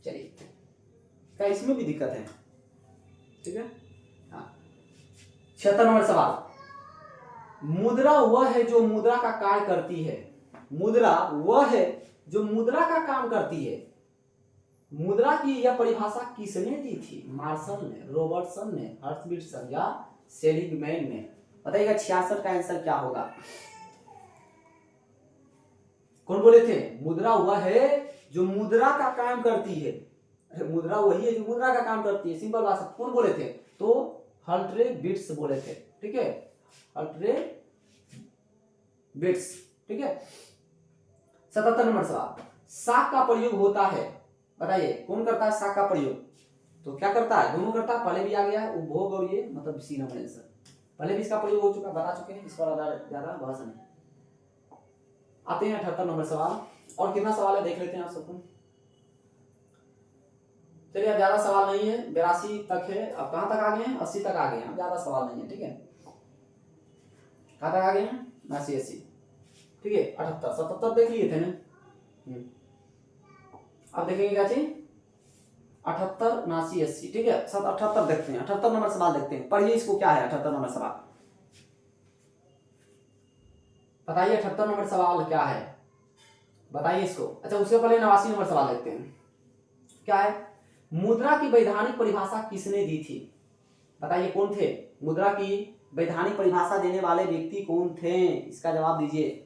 चलिए क्या इसमें भी दिक्कत है। ठीक है, हाँ 76 नंबर सवाल, मुद्रा वह है जो मुद्रा का कार्य करती है, मुद्रा वह है जो मुद्रा का काम करती है। मुद्रा की यह परिभाषा किसने दी थी, मार्शल ने, रॉबर्टसन ने, हर्ट्जबिटसन या सेलिगमैन ने। बताइएगा 66 का आंसर क्या होगा, कौन बोले थे, मुद्रा वह है जो मुद्रा का काम करती है, मुद्रा वही है जो मुद्रा का काम करती है, सिंपल बात है। कौन बोले थे, तो हर्ट्जबिट्स बोले थे। ठीक है, हर्ट्जबिट्स। ठीक है, 77 नंबर सवाल, साख का प्रयोग होता है, बताइए कौन करता है साख का प्रयोग, तो क्या करता है, दोनों करता है, पहले भी आ गया है उपभोग और ये मतलब सी नंबर आंसर, पहले भी इसका प्रयोग हो चुका, बता चुके हैं, इस पर ज्यादा बहस नहीं। आते हैं 78 नंबर सवाल, और कितना सवाल है देख लेते हैं आप सबको। चलिए अब ज्यादा सवाल नहीं है, 82 तक है, अब कहां तक आ गए हैं, 80 तक आ गए हैं, ज्यादा सवाल नहीं है, ठीक है, कहां तक आ गए हैं, 80 80, ठीक है, 78 77 देख लिए थे ना। अब देखेंगे क्या चीज, 78 79 80, ठीक है, 78 देखते हैं, 78 नंबर सवाल देखते हैं, पढ़िए इसको, क्या है 78 नंबर सवाल, बताइए 78 नंबर सवाल क्या है, बताइए इसको। अच्छा उससे पहले 89 नंबर सवाल देखते हैं, क्या है, मुद्रा की वैधानिक परिभाषा किसने दी थी, बताइए कौन थे, मुद्रा की वैधानिक परिभाषा देने वाले व्यक्ति कौन थे, इसका जवाब दीजिए।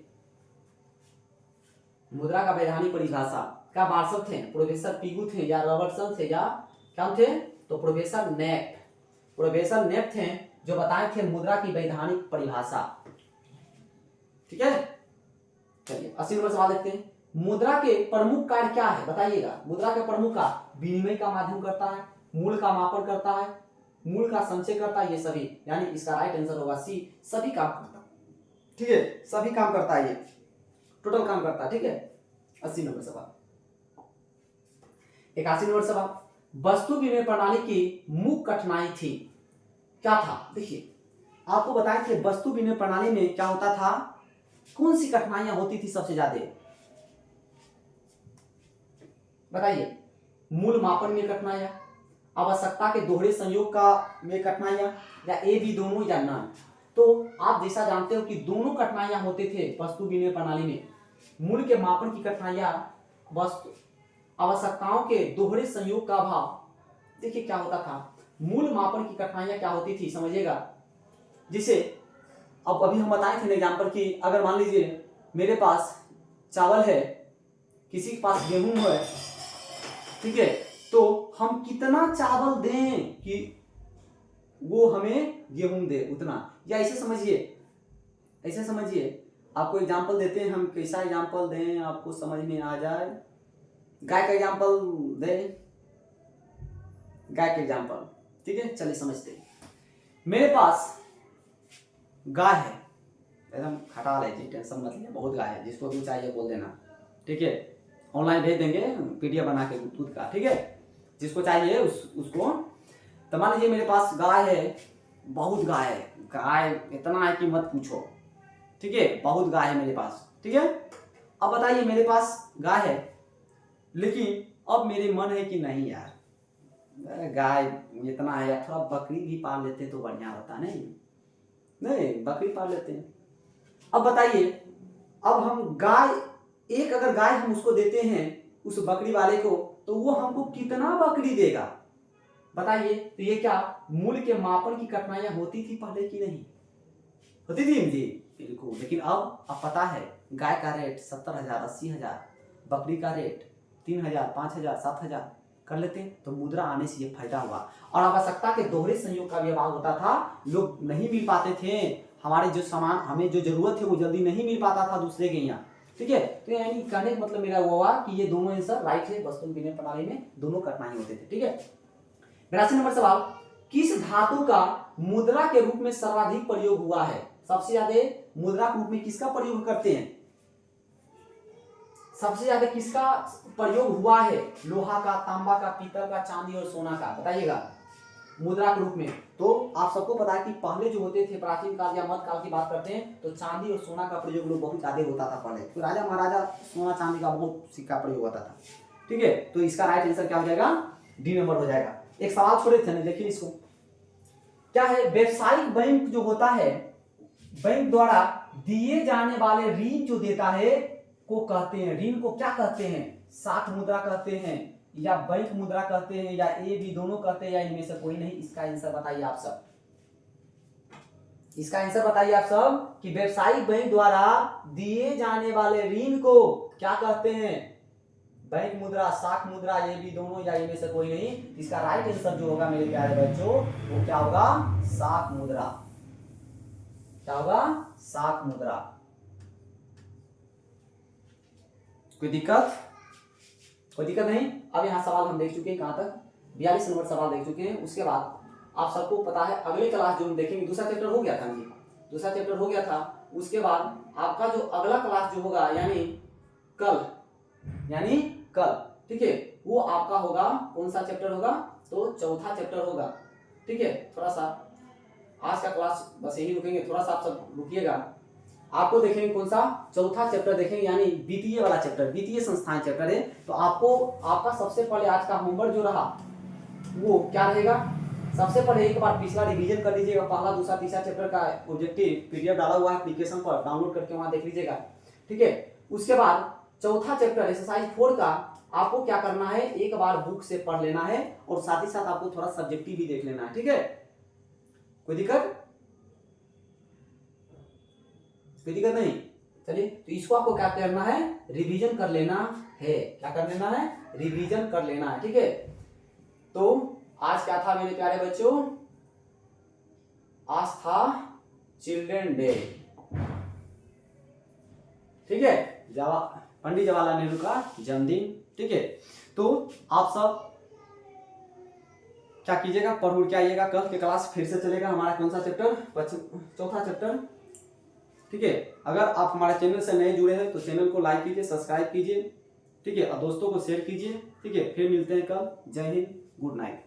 मुद्रा का वैधानिक परिभाषा का वारसक थे, प्रोफेसर पीगू थे या रॉबर्टसन थे या क्या थे, तो प्रोफेसर नेप थे जो बताए थे मुद्रा की वैधानिक परिभाषा, ठीक है। चलिए 80 नंबर सवाल देखते हैं, मुद्रा के प्रमुख कार्य क्या है, बताइएगा। मुद्रा के प्रमुख का विनिमय का माध्यम करता है, मूल का मापन करता है, मूल का संचय करता है, ये सभी, यानी इसका राइट आंसर होगा सी, सभी काम करता है, ठीक है, सभी काम करता है, ये टोटल काम करता है, ठीक है। 80 नंबर सवाल। 81 नंबर सवाल, वस्तु विनिमय प्रणाली की मुख्य कठिनाई थी, क्या था, देखिए आपको बताए थे वस्तु विनिमय प्रणाली में क्या होता था, कौन सी कठिनाइयां होती थी सबसे ज्यादा, बताइए। मूल मापन में कठिनाइयां, आवश्यकता के दोहरे संयोग का में कठिनाइयां, या ए बी दोनों या ना। तो आप जैसा जानते हो कि दोनों कठिनाइयां होते थे वस्तु विनिमय प्रणाली में, मूल के मापन की कठिनाइयां, वस्तु आवश्यकताओं के दोहरे संयोग का अभाव। देखिए क्या होता था, मूल मापन की कठिनाइयां क्या होती थी समझिएगा, जिसे अब अभी हम बताए थे एग्जाम्पल की, अगर मान लीजिए मेरे पास चावल है, किसी के पास गेहूं है, ठीक है, तो हम कितना चावल दें कि वो हमें गेहूं दे उतना, या ऐसे समझिए, आपको एग्जांपल देते हैं हम, कैसा एग्जांपल दें आपको समझ में आ जाए, गाय का एग्जांपल दें, गाय का एग्जांपल, ठीक है, चलिए समझते हैं। मेरे पास गाय है, एकदम हटा लीजिए, टेंशन मत लीजिए, बहुत गाय है, जिसको भी चाहिए बोल देना, ठीक है, ऑनलाइन भेज देंगे पीडीएफ बना के दूध का, ठीक है, जिसको चाहिए उसको। तो मान लीजिए मेरे पास गाय है, बहुत गाय है, गाय इतना है कि मत पूछो, ठीक है, बहुत गाय है मेरे पास, ठीक है। अब बताइए मेरे पास गाय है, लेकिन अब मेरे मन है कि नहीं यार, गाय इतना है, थोड़ा बकरी भी पाल लेते तो बढ़िया होता, नहीं बकरी पाल लेते हैं। अब बताइए, अब हम गाय, एक अगर गाय हम उसको देते हैं उस बकरी वाले को, तो वो हमको कितना बकरी देगा, बताइए। तो ये क्या, मूल के मापन की कठिनाइयां होती थी पहले की नहीं होती थी जी, बिल्कुल। लेकिन अब पता है गाय का रेट 70,000 80,000, बकरी का रेट 3,000 5,000 7,000 कर लेते हैं, तो मुद्रा आने से ये फायदा हुआ। और आवश्यकता के दोहरे संयोग का भी अभाव होता था, लोग नहीं मिल पाते थे, हमारे जो सामान, हमें जो जरूरत है वो जल्दी नहीं मिल पाता था दूसरे के यहाँ, ठीक है। तो यानी कहने का मतलब मेरा हुआ कि ये दोनों आंसर राइट है, वस्तु विनिमय प्रणाली में दोनों कठिनाई होते थे, ठीक है। 82 नंबर सवाल, किस धातु का मुद्रा के रूप में सर्वाधिक प्रयोग हुआ है, सबसे ज्यादा मुद्रा के रूप में किसका प्रयोग करते हैं, सबसे ज्यादा किसका प्रयोग हुआ है, लोहा का, तांबा का, पीतल का, चांदी और सोना का, बताइएगा मुद्रा के रूप में। तो आप सबको पता है कि पहले जो होते थे प्राचीन काल या मध्य काल की बात करते हैं, तो चांदी और सोना का प्रयोग लोग बहुत ज्यादा होता था पहले, तो राजा महाराजा सोना चांदी का बहुत सिक्का प्रयोग होता था, ठीक है। तो इसका राइट आंसर क्या हो जाएगा, डी नंबर हो जाएगा। एक सवाल छोड़े थे ना, देखिए इसको, क्या है, व्यवसायिक बैंक जो होता है, बैंक द्वारा दिए जाने वाले ऋण जो देता है को कहते हैं, ऋण को क्या कहते हैं, साख मुद्रा कहते हैं, या बैंक मुद्रा कहते हैं, या ए बी दोनों कहते हैं, या इनमें से कोई नहीं। इसका आंसर बताइए आप सब, इसका आंसर बताइए आप सब कि व्यवसायिक बैंक द्वारा दिए जाने वाले ऋण को क्या कहते हैं, बैंक मुद्रा, साख मुद्रा, ये भी दोनों, या इनमें से कोई नहीं। इसका राइट आंसर जो होगा मेरे प्यारे बच्चों, वो क्या होगा, साख मुद्रा, क्या होगा, साख मुद्रा। कोई दिक्कत नहीं। अब यहां सवाल हम देख चुके हैं कहां तक, 42 नंबर सवाल देख चुके हैं। उसके बाद आप सबको पता है अगले क्लास जो हम देखेंगे, दूसरा चैप्टर हो गया था जी, दूसरा चैप्टर हो गया था। उसके बाद आपका जो अगला क्लास जो होगा यानी कल, ठीक है, वो आपका होगा कौन सा चैप्टर होगा, तो चौथा चैप्टर होगा। ठीक है, थोड़ा सा आज का क्लास बस यही रुकेंगे, थोड़ा सा आप सब रुकिएगा। आपको देखेंगे कौन सा, चौथा चैप्टर देखेंगे, यानी वित्तीय वाला चैप्टर, वित्तीय संस्थान चैप्टर है। तो आपको आपका सबसे पहले आज का होमवर्क जो रहा वो क्या रहेगा, सबसे पहले एक बार पिछला रिवीजन कर लीजिएगा, पहला दूसरा तीसरा चैप्टर का ऑब्जेक्टिव पीडीएफ डाला हुआ है एप्लीकेशन पर, डाउनलोड करके वहां देख लीजिएगा। ठीक है, उसके बाद चौथा चैप्टर एक्सरसाइज 4 का आपको क्या करना है, एक बार बुक से पढ़ लेना है और साथ ही साथ आपको थोड़ा सब्जेक्टिव भी देख लेना है। ठीक है, कोई दिक्कत नहीं। चलिए, तो इसको आपको क्या करना है, रिवीजन कर लेना है। क्या कर लेना है, रिवीजन कर लेना है। ठीक है, तो आज क्या था मेरे प्यारे बच्चों, आज था चिल्ड्रन डे। ठीक है, पंडित जवाहरलाल नेहरू का जन्मदिन। ठीक है, तो आप सब क्या कीजिएगा, पढ़ उड़ के आइएगा। कल के क्लास फिर से चलेगा हमारा कौन सा चैप्टर, चौथा चैप्टर। ठीक है, अगर आप हमारे चैनल से नए जुड़े हैं तो चैनल को लाइक कीजिए, सब्सक्राइब कीजिए। ठीक है, और दोस्तों को शेयर कीजिए। ठीक है, फिर मिलते हैं कल। जय हिंद, गुड नाइट।